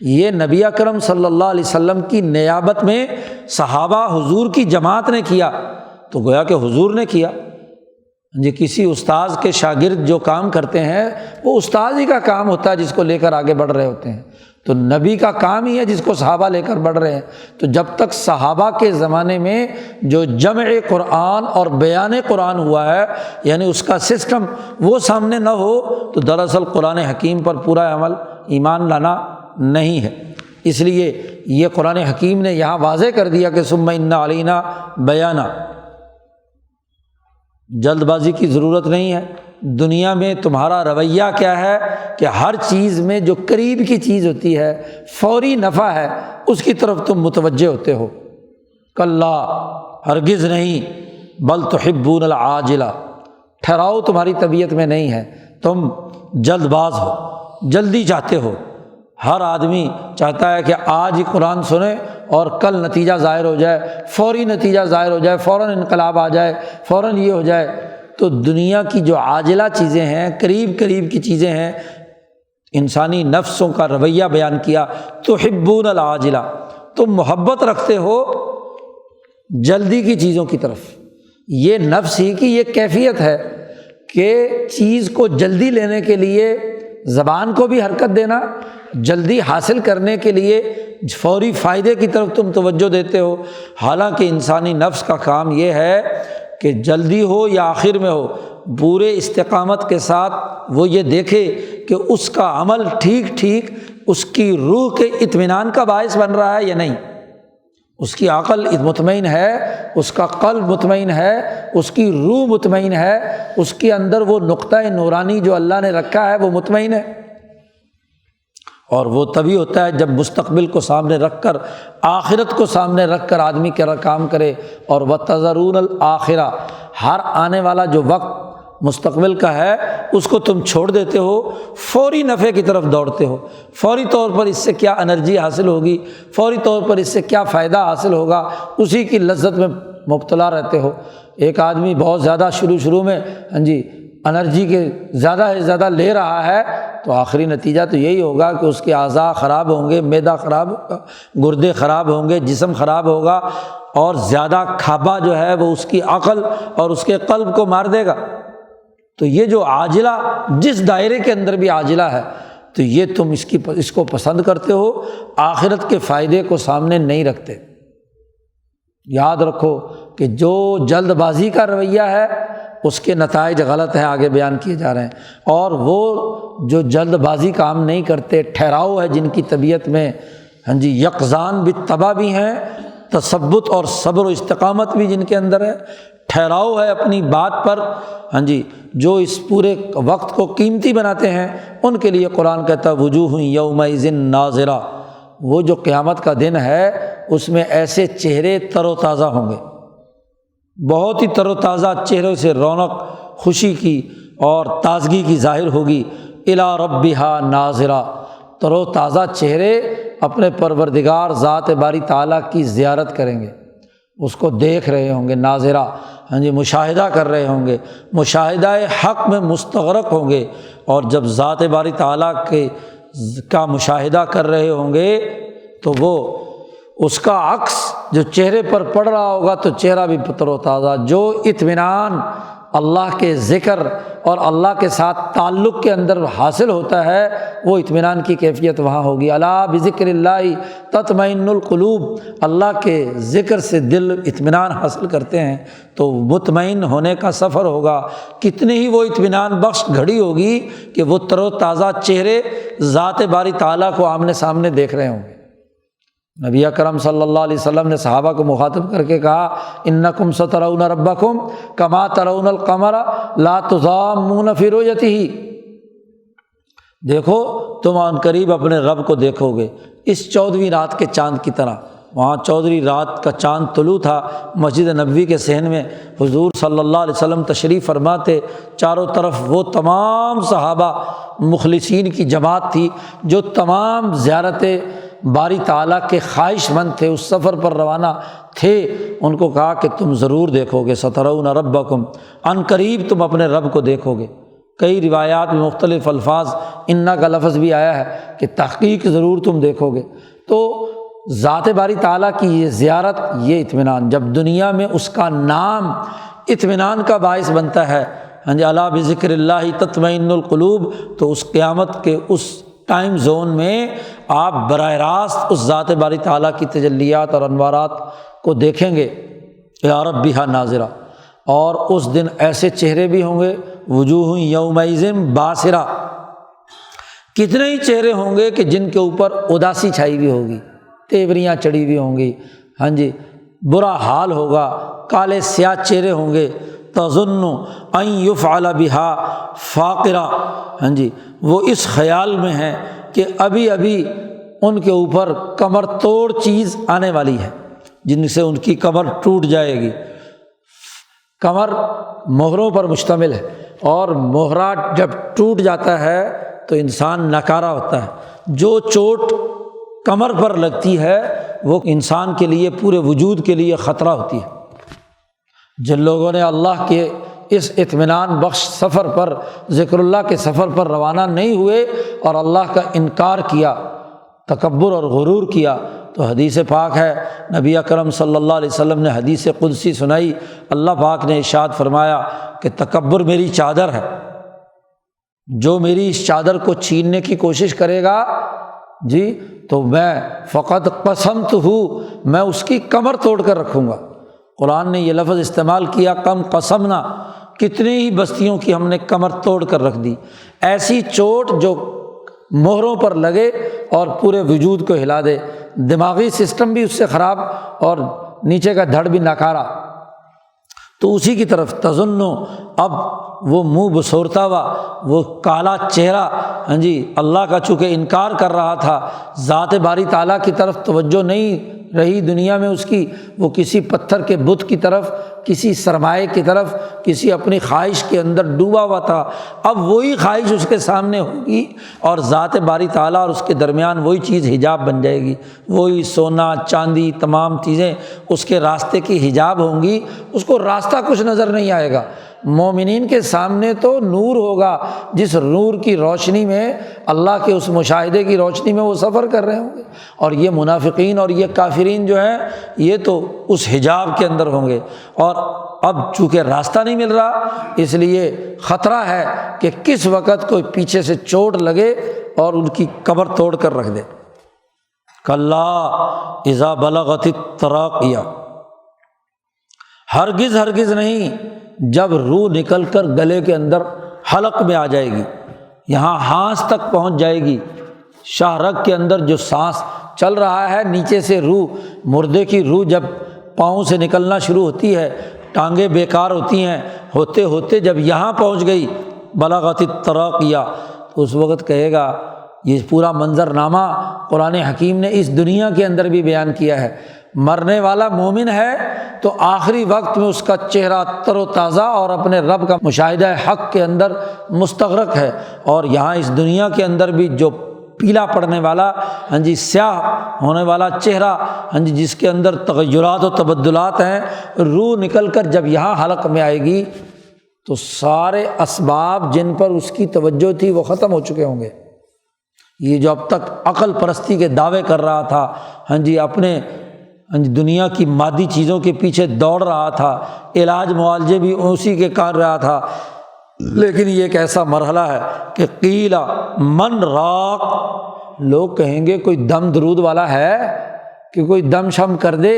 یہ نبی اکرم صلی اللہ علیہ وسلم کی نیابت میں صحابہ حضور کی جماعت نے کیا، تو گویا کہ حضور نے کیا۔ کسی استاذ کے شاگرد جو کام کرتے ہیں وہ استاذ ہی کا کام ہوتا ہے جس کو لے کر آگے بڑھ رہے ہوتے ہیں، تو نبی کا کام ہی ہے جس کو صحابہ لے کر بڑھ رہے ہیں۔ تو جب تک صحابہ کے زمانے میں جو جمع قرآن اور بیان قرآن ہوا ہے، یعنی اس کا سسٹم وہ سامنے نہ ہو تو دراصل قرآن حکیم پر پورا عمل ایمان لانا نہیں ہے۔ اس لیے یہ قرآن حکیم نے یہاں واضح کر دیا کہ ثم ان علینا بیانہ، جلد بازی کی ضرورت نہیں ہے، دنیا میں تمہارا رویہ کیا ہے کہ ہر چیز میں جو قریب کی چیز ہوتی ہے، فوری نفع ہے، اس کی طرف تم متوجہ ہوتے ہو۔ کلا، ہرگز نہیں، بل تحبون العاجلہ، ٹھہراؤ تمہاری طبیعت میں نہیں ہے، تم جلد باز ہو، جلدی چاہتے ہو۔ ہر آدمی چاہتا ہے کہ آج ہی قرآن سنے اور کل نتیجہ ظاہر ہو جائے، فوری نتیجہ ظاہر ہو جائے، فوراً انقلاب آ جائے، فوراً یہ ہو جائے۔ تو دنیا کی جو عاجلہ چیزیں ہیں، قریب قریب کی چیزیں ہیں، انسانی نفسوں کا رویہ بیان کیا۔ تحبون العاجلہ، تم محبت رکھتے ہو جلدی کی چیزوں کی طرف۔ یہ نفس ہی کی یہ کیفیت ہے کہ چیز کو جلدی لینے کے لیے زبان کو بھی حرکت دینا، جلدی حاصل کرنے کے لیے فوری فائدے کی طرف تم توجہ دیتے ہو۔ حالانکہ انسانی نفس کا کام یہ ہے کہ جلدی ہو یا آخر میں ہو، پورے استقامت کے ساتھ وہ یہ دیکھے کہ اس کا عمل ٹھیک ٹھیک اس کی روح کے اطمینان کا باعث بن رہا ہے یا نہیں۔ اس کی عقل مطمئن ہے، اس کا قلب مطمئن ہے، اس کی روح مطمئن ہے، اس کے اندر وہ نقطہ نورانی جو اللہ نے رکھا ہے وہ مطمئن ہے۔ اور وہ تبھی ہوتا ہے جب مستقبل کو سامنے رکھ کر، آخرت کو سامنے رکھ کر آدمی کام کرے۔ اور وَتَذَرُونَ الْآخِرَةَ، ہر آنے والا جو وقت مستقبل کا ہے اس کو تم چھوڑ دیتے ہو، فوری نفع کی طرف دوڑتے ہو، فوری طور پر اس سے کیا انرجی حاصل ہوگی، فوری طور پر اس سے کیا فائدہ حاصل ہوگا، اسی کی لذت میں مبتلا رہتے ہو۔ ایک آدمی بہت زیادہ شروع میں انرجی کے زیادہ سے زیادہ لے رہا ہے تو آخری نتیجہ تو یہی ہوگا کہ اس کے اعضاء خراب ہوں گے، معدہ خراب ہوگا، گردے خراب ہوں گے، جسم خراب ہوگا، اور زیادہ کھابا جو ہے وہ اس کی عقل اور اس کے قلب کو مار دے گا۔ تو یہ جو عاجلہ، جس دائرے کے اندر بھی عاجلہ ہے، تو یہ تم اس کو پسند کرتے ہو، آخرت کے فائدے کو سامنے نہیں رکھتے۔ یاد رکھو کہ جو جلد بازی کا رویہ ہے اس کے نتائج غلط ہیں، آگے بیان کیے جا رہے ہیں۔ اور وہ جو جلد بازی کام نہیں کرتے، ٹھہراؤ ہے جن کی طبیعت میں، یقظان بالطبع بھی ہیں، تثبت اور صبر و استقامت بھی جن کے اندر ہے، ٹھہراؤ ہے اپنی بات پر، جو اس پورے وقت کو قیمتی بناتے ہیں، ان کے لیے قرآن کہتا ہے وجوہ یومئذ ناظرہ، وہ جو قیامت کا دن ہے اس میں ایسے چہرے تر و تازہ ہوں گے، بہت ہی تر و تازہ چہروں سے رونق، خوشی کی اور تازگی کی ظاہر ہوگی۔ الی ربہا ناظرہ، تر و تازہ چہرے اپنے پروردگار ذات باری تعالیٰ کی زیارت کریں گے، اس کو دیکھ رہے ہوں گے، ناظرہ مشاہدہ کر رہے ہوں گے، مشاہدہ حق میں مستغرق ہوں گے۔ اور جب ذات باری تعالیٰ کا مشاہدہ کر رہے ہوں گے تو وہ اس کا عکس جو چہرے پر پڑ رہا ہوگا تو چہرہ بھی تر و تازہ، جو اطمینان اللہ کے ذکر اور اللہ کے ساتھ تعلق کے اندر حاصل ہوتا ہے، وہ اطمینان کی کیفیت وہاں ہوگی۔ الا بذکر اللہ تطمئن القلوب، اللہ کے ذکر سے دل اطمینان حاصل کرتے ہیں تو مطمئن ہونے کا سفر ہوگا۔ کتنی ہی وہ اطمینان بخش گھڑی ہوگی کہ وہ تر و تازہ چہرے ذات باری تعالیٰ کو آمنے سامنے دیکھ رہے ہوں گے۔ نبی اکرم صلی اللہ علیہ وسلم نے صحابہ کو مخاطب کر کے کہا انکم سترون ربکم کما ترون القمر لا تضامون فی رؤیتہ، دیکھو تم عن قریب اپنے رب کو دیکھو گے اس 14ویں رات کے چاند کی طرح۔ وہاں 14ویں رات کا چاند طلوع تھا مسجد نبوی کے صحن میں، حضور صلی اللہ علیہ وسلم تشریف فرما تھے، چاروں طرف وہ تمام صحابہ مخلصین کی جماعت تھی جو تمام زیارت باری تعالیٰ کے خواہش مند تھے، اس سفر پر روانہ تھے۔ ان کو کہا کہ تم ضرور دیکھو گے، سترون ربکم، عن قریب تم اپنے رب کو دیکھو گے۔ کئی روایات میں مختلف الفاظ انا کا لفظ بھی آیا ہے کہ تحقیق ضرور تم دیکھو گے۔ تو ذات باری تعالیٰ کی یہ زیارت، یہ اطمینان، جب دنیا میں اس کا نام اطمینان کا باعث بنتا ہے، الا بذکر اللہ تطمئن القلوب، تو اس قیامت کے اس ٹائم زون میں آپ براہ راست اس ذات باری تعالیٰ کی تجلیات اور انوارات کو دیکھیں گے۔ یا ربہا ناظرہ، اور اس دن ایسے چہرے بھی ہوں گے، وجوہ یومئذ باسرہ، کتنے ہی چہرے ہوں گے کہ جن کے اوپر اداسی چھائی ہوئی ہوگی، تیوریاں چڑھی ہوئی ہوں گی، برا حال ہوگا، کالے سیاہ چہرے ہوں گے، تظن ان یفعل بہا فاقرہ، ہاں جی، وہ اس خیال میں ہے کہ ابھی ابھی ان کے اوپر کمر توڑ چیز آنے والی ہے جن سے ان کی کمر ٹوٹ جائے گی۔ کمر مہروں پر مشتمل ہے، اور مہرات جب ٹوٹ جاتا ہے تو انسان ناکارہ ہوتا ہے۔ جو چوٹ کمر پر لگتی ہے وہ انسان کے لیے، پورے وجود کے لیے خطرہ ہوتی ہے۔ جن لوگوں نے اللہ کے اس اطمینان بخش سفر پر، ذکر اللہ کے سفر پر روانہ نہیں ہوئے اور اللہ کا انکار کیا، تکبر اور غرور کیا، تو حدیث پاک ہے، نبی اکرم صلی اللہ علیہ وسلم نے حدیث قدسی سنائی، اللہ پاک نے ارشاد فرمایا کہ تکبر میری چادر ہے، جو میری اس چادر کو چھیننے کی کوشش کرے گا جی تو میں فقط قسمت ہوں، میں اس کی کمر توڑ کر رکھوں گا۔ قرآن نے یہ لفظ استعمال کیا، کم قسمنا، کتنی ہی بستیوں کی ہم نے کمر توڑ کر رکھ دی، ایسی چوٹ جو مہروں پر لگے اور پورے وجود کو ہلا دے، دماغی سسٹم بھی اس سے خراب اور نیچے کا دھڑ بھی ناکارہ۔ تو اسی کی طرف تظنو، اب وہ منہ بسورتا ہوا، وہ کالا چہرہ، ہاں جی، اللہ کا چونکہ انکار کر رہا تھا، ذات باری تعالیٰ کی طرف توجہ نہیں رہی دنیا میں اس کی، وہ کسی پتھر کے بت کی طرف، کسی سرمایے کی طرف، کسی اپنی خواہش کے اندر ڈوبا ہوا تھا۔ اب وہی خواہش اس کے سامنے ہوگی اور ذات باری تعالیٰ اور اس کے درمیان وہی چیز حجاب بن جائے گی، وہی سونا چاندی تمام چیزیں اس کے راستے کی حجاب ہوں گی، اس کو راستہ کچھ نظر نہیں آئے گا۔ مومنین کے سامنے تو نور ہوگا، جس نور کی روشنی میں، اللہ کے اس مشاہدے کی روشنی میں وہ سفر کر رہے ہوں گے، اور یہ منافقین اور یہ کافرین جو ہیں یہ تو اس حجاب کے اندر ہوں گے۔ اور اب چونکہ راستہ نہیں مل رہا، اس لیے خطرہ ہے کہ کس وقت کوئی پیچھے سے چوٹ لگے اور ان کی کمر توڑ کر رکھ دے۔ کلا اذا بلغت التراقیہ، ہرگز ہرگز نہیں، جب روح نکل کر گلے کے اندر حلق میں آ جائے گی، یہاں ہانس تک پہنچ جائے گی، شاہ رگ کے اندر جو سانس چل رہا ہے، نیچے سے روح، مردے کی روح جب پاؤں سے نکلنا شروع ہوتی ہے، ٹانگیں بیکار ہوتی ہیں، ہوتے ہوتے جب یہاں پہنچ گئی بلغت التراقیہ، تو اس وقت کہے گا، یہ پورا منظرنامہ قرآن حکیم نے اس دنیا کے اندر بھی بیان کیا ہے۔ مرنے والا مومن ہے تو آخری وقت میں اس کا چہرہ تر و تازہ اور اپنے رب کا مشاہدہ حق کے اندر مستغرق ہے، اور یہاں اس دنیا کے اندر بھی جو پیلا پڑنے والا، ہاں جی، سیاہ ہونے والا چہرہ، ہاں جی، جس کے اندر تغیرات و تبدلات ہیں، روح نکل کر جب یہاں حلق میں آئے گی تو سارے اسباب جن پر اس کی توجہ تھی وہ ختم ہو چکے ہوں گے۔ یہ جو اب تک عقل پرستی کے دعوے کر رہا تھا، ہاں جی، اپنے دنیا کی مادی چیزوں کے پیچھے دوڑ رہا تھا، علاج معالجے بھی اسی کے کر رہا تھا، لیکن یہ ایک ایسا مرحلہ ہے کہ قیل من راق، لوگ کہیں گے کوئی دم درود والا ہے کہ کوئی دم شم کر دے۔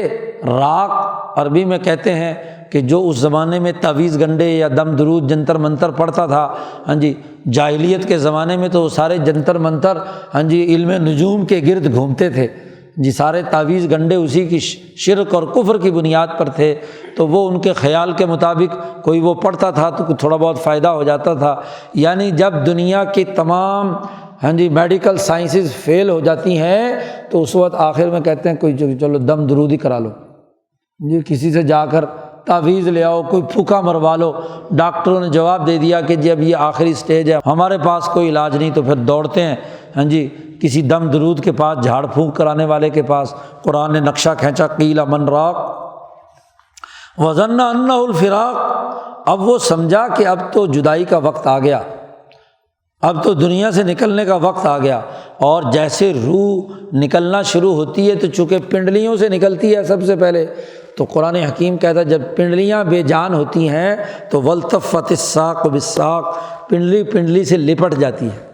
راق عربی میں کہتے ہیں کہ جو اس زمانے میں تعویذ گنڈے یا دم درود جنتر منتر پڑھتا تھا، ہاں جی، جاہلیت کے زمانے میں تو وہ سارے جنتر منتر، ہاں جی، علم نجوم کے گرد گھومتے تھے جی، سارے تعویذ گنڈے اسی کی شرک اور کفر کی بنیاد پر تھے، تو وہ ان کے خیال کے مطابق کوئی وہ پڑھتا تھا تو تھوڑا بہت فائدہ ہو جاتا تھا۔ یعنی جب دنیا کی تمام، ہاں جی، میڈیکل سائنسز فیل ہو جاتی ہیں تو اس وقت آخر میں کہتے ہیں کوئی چلو دم درودی کرا لو جی، کسی سے جا کر تعویذ لے آؤ، کوئی پھوکا مروا لو۔ ڈاکٹروں نے جواب دے دیا کہ جب یہ آخری سٹیج ہے، ہمارے پاس کوئی علاج نہیں، تو پھر دوڑتے ہیں، ہاں جی، کسی دم درود کے پاس، جھاڑ پھونک کرانے والے کے پاس۔ قرآن نے نقشہ کھینچا، قیل من راق وظن انہ الفراق، اب وہ سمجھا کہ اب تو جدائی کا وقت آ گیا، اب تو دنیا سے نکلنے کا وقت آ گیا۔ اور جیسے روح نکلنا شروع ہوتی ہے تو چونکہ پنڈلیوں سے نکلتی ہے سب سے پہلے، تو قرآن حکیم کہتا ہے جب پنڈلیاں بے جان ہوتی ہیں تو والتفت الساق بالساق، پنڈلی پنڈلی سے لپٹ جاتی ہے،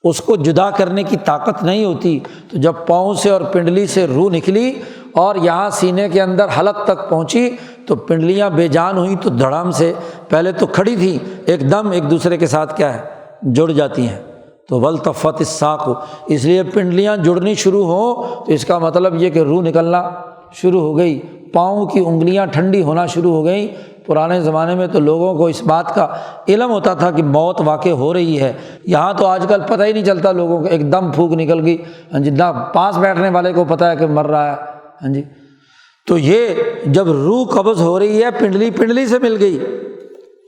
اس کو جدا کرنے کی طاقت نہیں ہوتی۔ تو جب پاؤں سے اور پنڈلی سے روح نکلی اور یہاں سینے کے اندر حلق تک پہنچی تو پنڈلیاں بے جان ہوئیں، تو دھڑام سے پہلے تو کھڑی تھیں، ایک دم ایک دوسرے کے ساتھ کیا ہے، جڑ جاتی ہیں۔ تو والتفت الساق، اس لیے پنڈلیاں جڑنی شروع ہوں تو اس کا مطلب یہ کہ روح نکلنا شروع ہو گئی، پاؤں کی انگلیاں ٹھنڈی ہونا شروع ہو گئیں، پرانے زمانے میں تو لوگوں کو اس بات کا علم ہوتا تھا کہ موت واقع ہو رہی ہے، یہاں تو آج کل پتہ ہی نہیں چلتا لوگوں کو، ایک دم پھونک نکل گئی، نہ پاس بیٹھنے والے کو پتہ ہے کہ مر رہا ہے۔ تو یہ جب روح قبض ہو رہی ہے، پنڈلی سے مل گئی،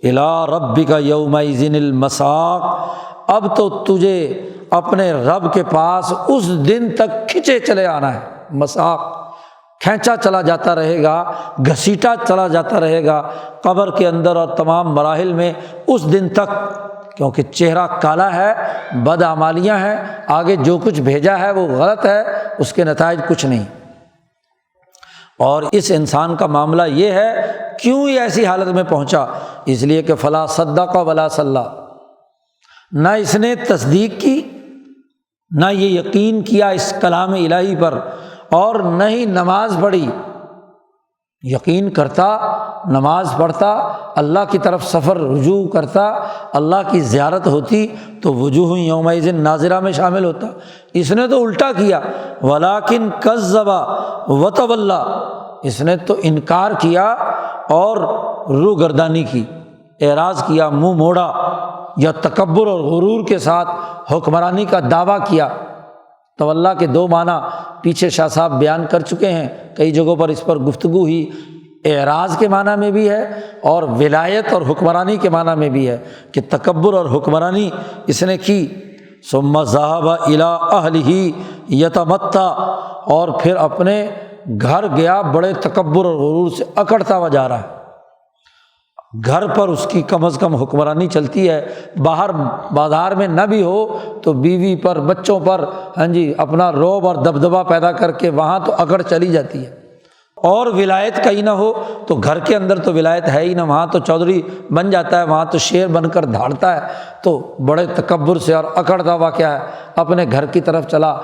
الی ربک یومئذ المساق، اب تو تجھے اپنے رب کے پاس اس دن تک کھنچے چلے آنا ہے۔ مساق کھینچا چلا جاتا رہے گا، گھسیٹا چلا جاتا رہے گا قبر کے اندر اور تمام مراحل میں اس دن تک، کیونکہ چہرہ کالا ہے، بدعمالیاں ہیں، آگے جو کچھ بھیجا ہے وہ غلط ہے، اس کے نتائج کچھ نہیں۔ اور اس انسان کا معاملہ یہ ہے، کیوں یہ ایسی حالت میں پہنچا؟ اس لیے کہ فلا صدق ولا صلی، نہ اس نے تصدیق کی، نہ یہ یقین کیا اس کلام الہی پر، اور نہ ہی نماز پڑھی۔ یقین کرتا، نماز پڑھتا، اللہ کی طرف سفر رجوع کرتا، اللہ کی زیارت ہوتی تو وجوہ یومئذ ناظرہ میں شامل ہوتا۔ اس نے تو الٹا کیا، ولیکن کذب وتولی، اس نے تو انکار کیا اور روح گردانی کی، اعراض کیا، منہ موڑا، یا تکبر اور غرور کے ساتھ حکمرانی کا دعویٰ کیا۔ تولی کے دو معنی پیچھے شاہ صاحب بیان کر چکے ہیں، کئی جگہوں پر اس پر گفتگو ہوئی، اعراض کے معنی میں بھی ہے اور ولایت اور حکمرانی کے معنی میں بھی ہے کہ تکبر اور حکمرانی اس نے کی۔ ثم ذهب الى اهله یتمتع، اور پھر اپنے گھر گیا بڑے تکبر اور غرور سے اکڑتا ہوا جا رہا ہے۔ گھر پر اس کی کم از کم حکمرانی چلتی ہے، باہر بازار میں نہ بھی ہو تو بیوی پر، بچوں پر اپنا رعب اور دبدبہ پیدا کر کے وہاں تو اکڑ چلی جاتی ہے۔ اور ولایت کہیں نہ ہو تو گھر کے اندر تو ولایت ہے ہی نہ، وہاں تو چودھری بن جاتا ہے، وہاں تو شیر بن کر دھاڑتا ہے، تو بڑے تکبر سے اور اکڑتا ہوا کیا ہے اپنے گھر کی طرف چلا۔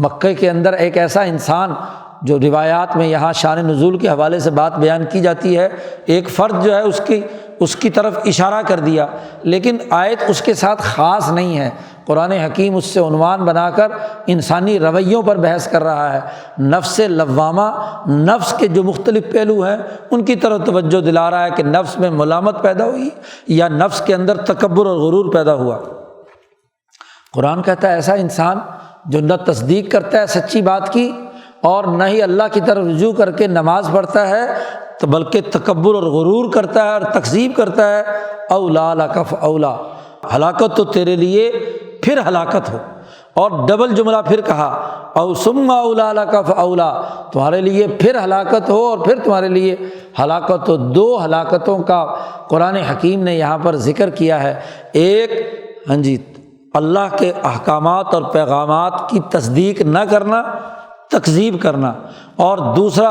مکے کے اندر ایک ایسا انسان جو روایات میں یہاں شان نزول کے حوالے سے بات بیان کی جاتی ہے، ایک فرد جو ہے اس کی طرف اشارہ کر دیا، لیکن آیت اس کے ساتھ خاص نہیں ہے۔ قرآن حکیم اس سے عنوان بنا کر انسانی رویوں پر بحث کر رہا ہے، نفس لوامہ، نفس کے جو مختلف پہلو ہیں ان کی طرف توجہ دلا رہا ہے کہ نفس میں ملامت پیدا ہوئی یا نفس کے اندر تکبر اور غرور پیدا ہوا۔ قرآن کہتا ہے ایسا انسان جو نہ تصدیق کرتا ہے سچی بات کی اور نہ ہی اللہ کی طرف رجوع کر کے نماز پڑھتا ہے، تو بلکہ تکبر اور غرور کرتا ہے اور تکذیب کرتا ہے، اولا لک فاولا، ہلاکت تو تیرے لیے پھر ہلاکت ہو۔ اور ڈبل جملہ پھر کہا، او ثم اولا لک فاولا، تمہارے لیے پھر ہلاکت ہو اور پھر تمہارے لیے ہلاکت ہو۔ دو ہلاکتوں کا قرآن حکیم نے یہاں پر ذکر کیا ہے، ایک اللہ کے احکامات اور پیغامات کی تصدیق نہ کرنا، تکذیب کرنا، اور دوسرا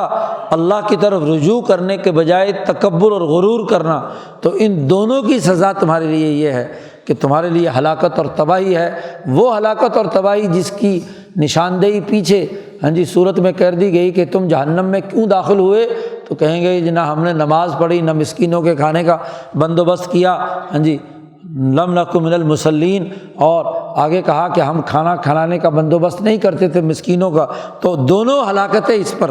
اللہ کی طرف رجوع کرنے کے بجائے تکبر اور غرور کرنا۔ تو ان دونوں کی سزا تمہارے لیے یہ ہے کہ تمہارے لیے ہلاکت اور تباہی ہے، وہ ہلاکت اور تباہی جس کی نشاندہی پیچھے صورت میں کر دی گئی کہ تم جہنم میں کیوں داخل ہوئے، تو کہیں گے نہ ہم نے نماز پڑھی، نہ مسکینوں کے کھانے کا بندوبست کیا، لم نکن من المصلین، اور آگے کہا کہ ہم کھانا کھلانے کا بندوبست نہیں کرتے تھے مسکینوں کا۔ تو دونوں ہلاکتیں اس پر۔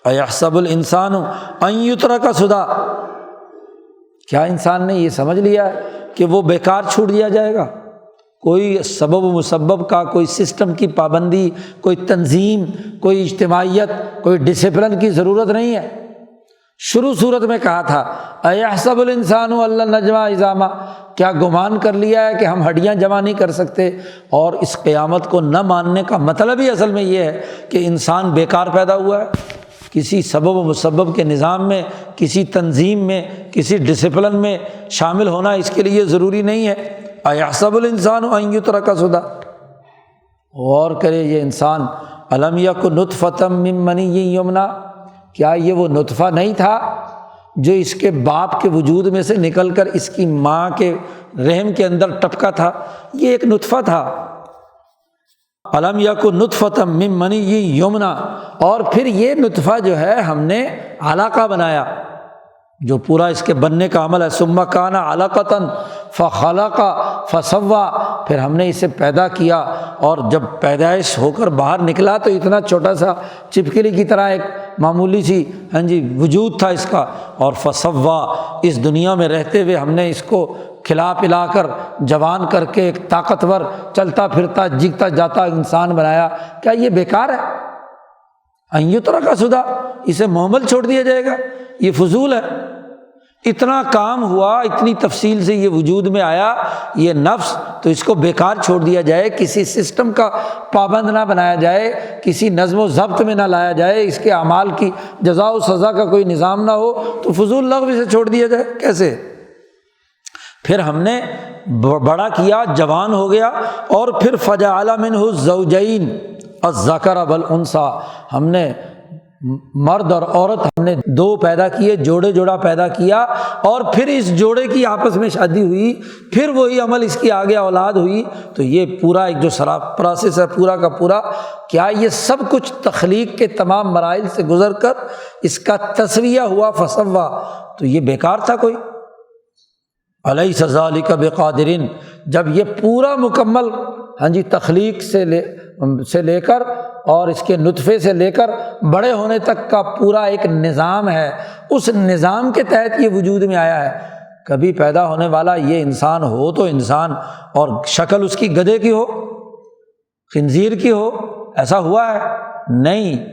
ایحسب الانسان ان یترک سدی، کیا انسان نے یہ سمجھ لیا کہ وہ بیکار چھوڑ دیا جائے گا؟ کوئی سبب و مسبب کا، کوئی سسٹم کی پابندی، کوئی تنظیم، کوئی اجتماعیت، کوئی ڈسپلن کی ضرورت نہیں ہے۔ شروع صورت میں کہا تھا ایحسب الانسان ان لن نجمع عظامہ، کیا گمان کر لیا ہے کہ ہم ہڈیاں جمع نہیں کر سکتے؟ اور اس قیامت کو نہ ماننے کا مطلب ہی اصل میں یہ ہے کہ انسان بیکار پیدا ہوا ہے، کسی سبب و مسبب کے نظام میں، کسی تنظیم میں، کسی ڈسپلن میں شامل ہونا اس کے لیے ضروری نہیں ہے۔ ایحسب الانسان ان یترک سدی، غور کرے یہ انسان، الم یک نطفۃ من منی یمنی، کیا یہ وہ نطفہ نہیں تھا جو اس کے باپ کے وجود میں سے نکل کر اس کی ماں کے رحم کے اندر ٹپکا تھا؟ یہ ایک نطفہ تھا۔ الم یک نطفۃ من منی یمنی، اور پھر یہ نطفہ جو ہے ہم نے علاقہ بنایا، جو پورا اس کے بننے کا عمل ہے، ثم کان علقۃ فخلق فسوی، پھر ہم نے اسے پیدا کیا اور جب پیدائش ہو کر باہر نکلا تو اتنا چھوٹا سا چپکلی کی طرح ایک معمولی سی وجود تھا اس کا، اور فسوی، اس دنیا میں رہتے ہوئے ہم نے اس کو کھلا پلا کر جوان کر کے ایک طاقتور چلتا پھرتا جیتا جاتا انسان بنایا۔ کیا یہ بیکار ہے؟ ان یترک سدی، اسے محمل چھوڑ دیا جائے گا؟ یہ فضول ہے۔ اتنا کام ہوا، اتنی تفصیل سے یہ وجود میں آیا، یہ نفس، تو اس کو بیکار چھوڑ دیا جائے، کسی سسٹم کا پابند نہ بنایا جائے، کسی نظم و ضبط میں نہ لایا جائے، اس کے اعمال کی جزا و سزا کا کوئی نظام نہ ہو، تو فضول لغو سے چھوڑ دیا جائے کیسے؟ پھر ہم نے بڑا کیا، جوان ہو گیا، اور پھر فجعل منہ الزوجین الذکر والانثی، ہم نے مرد اور عورت ہم نے دو پیدا کیے، جوڑا پیدا کیا، اور پھر اس جوڑے کی آپس میں شادی ہوئی، پھر وہی عمل اس کی آگے اولاد ہوئی۔ تو یہ پورا ایک جو پروسیس ہے پورا کا پورا، کیا یہ سب کچھ تخلیق کے تمام مراحل سے گزر کر اس کا تسویہ ہوا، فسوی، تو یہ بیکار تھا کوئی؟ الیس ذلک بقادر، جب یہ پورا مکمل تخلیق سے لے کر اور اس کے نطفے سے لے کر بڑے ہونے تک کا پورا ایک نظام ہے، اس نظام کے تحت یہ وجود میں آیا ہے۔ کبھی پیدا ہونے والا یہ انسان ہو تو انسان، اور شکل اس کی گدھے کی ہو، خنزیر کی ہو، ایسا ہوا ہے؟ نہیں،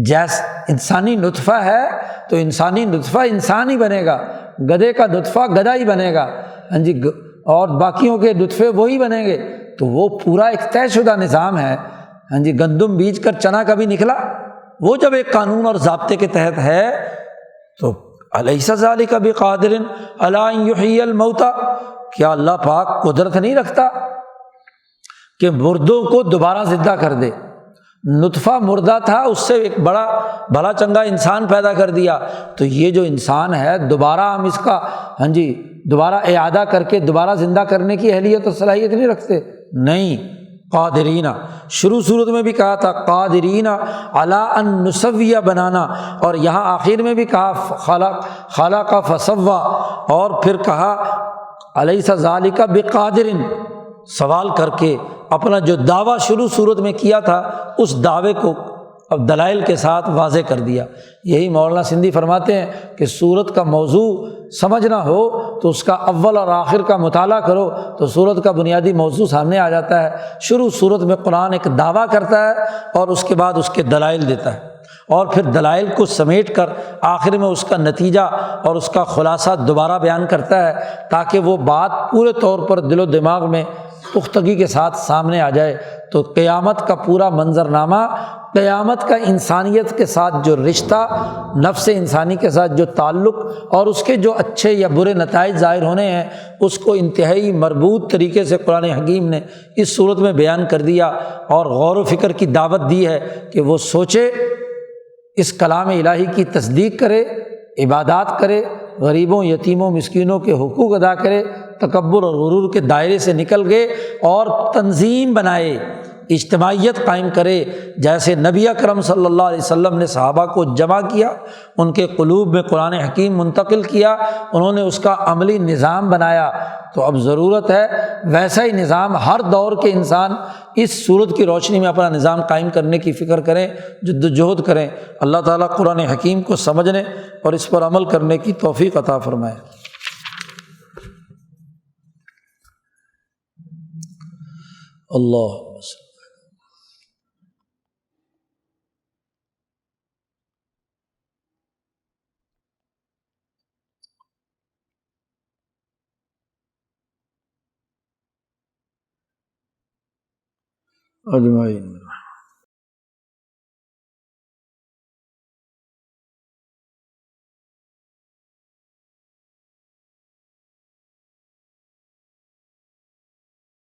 جیسا انسانی نطفہ ہے تو انسانی نطفہ انسان ہی بنے گا، گدھے کا نطفہ گدھا ہی بنے گا، اور باقیوں کے نطفے وہی بنیں گے۔ تو وہ پورا ایک طے شدہ نظام ہے۔ گندم بیج کر چنا کبھی نکلا؟ وہ جب ایک قانون اور ضابطے کے تحت ہے تو الیس ذلک بقادر علی ان یحیی الموتیٰ، کیا اللہ پاک قدرت نہیں رکھتا کہ مردوں کو دوبارہ زندہ کر دے؟ نطفہ مردہ تھا، اس سے ایک بڑا بھلا چنگا انسان پیدا کر دیا، تو یہ جو انسان ہے دوبارہ ہم اس کا دوبارہ اعادہ کر کے دوبارہ زندہ کرنے کی اہلیت و صلاحیت نہیں رکھتے؟ نہیں، قادرین، شروع صورت میں بھی کہا تھا قادرین علی ان نسوی بنانا، اور یہاں آخر میں بھی کہا خلق فسوی، اور پھر کہا الیس ذلک بقادر، سوال کر کے اپنا جو دعویٰ شروع صورت میں کیا تھا اس دعوے کو اب دلائل کے ساتھ واضح کر دیا۔ یہی مولانا سندھی فرماتے ہیں کہ سورت کا موضوع سمجھنا ہو تو اس کا اول اور آخر کا مطالعہ کرو تو سورت کا بنیادی موضوع سامنے آ جاتا ہے۔ شروع سورت میں قرآن ایک دعویٰ کرتا ہے اور اس کے بعد اس کے دلائل دیتا ہے، اور پھر دلائل کو سمیٹ کر آخر میں اس کا نتیجہ اور اس کا خلاصہ دوبارہ بیان کرتا ہے، تاکہ وہ بات پورے طور پر دل و دماغ میں پختگی کے ساتھ سامنے آ جائے۔ تو قیامت کا پورا منظرنامہ، قیامت کا انسانیت کے ساتھ جو رشتہ، نفس انسانی کے ساتھ جو تعلق، اور اس کے جو اچھے یا برے نتائج ظاہر ہونے ہیں، اس کو انتہائی مربوط طریقے سے قرآن حکیم نے اس صورت میں بیان کر دیا، اور غور و فکر کی دعوت دی ہے کہ وہ سوچے، اس کلام الہی کی تصدیق کرے، عبادات کرے، غریبوں، یتیموں، مسکینوں کے حقوق ادا کرے، تکبر اور غرور کے دائرے سے نکل گئے اور تنظیم بنائے، اجتماعیت قائم کرے، جیسے نبی اکرم صلی اللہ علیہ وسلم نے صحابہ کو جمع کیا، ان کے قلوب میں قرآن حکیم منتقل کیا، انہوں نے اس کا عملی نظام بنایا۔ تو اب ضرورت ہے ویسا ہی نظام ہر دور کے انسان اس صورت کی روشنی میں اپنا نظام قائم کرنے کی فکر کریں، جد و جہد کریں۔ اللہ تعالیٰ قرآن حکیم کو سمجھنے اور اس پر عمل کرنے کی توفیق عطا فرمائے۔ اللہ اجمعین۔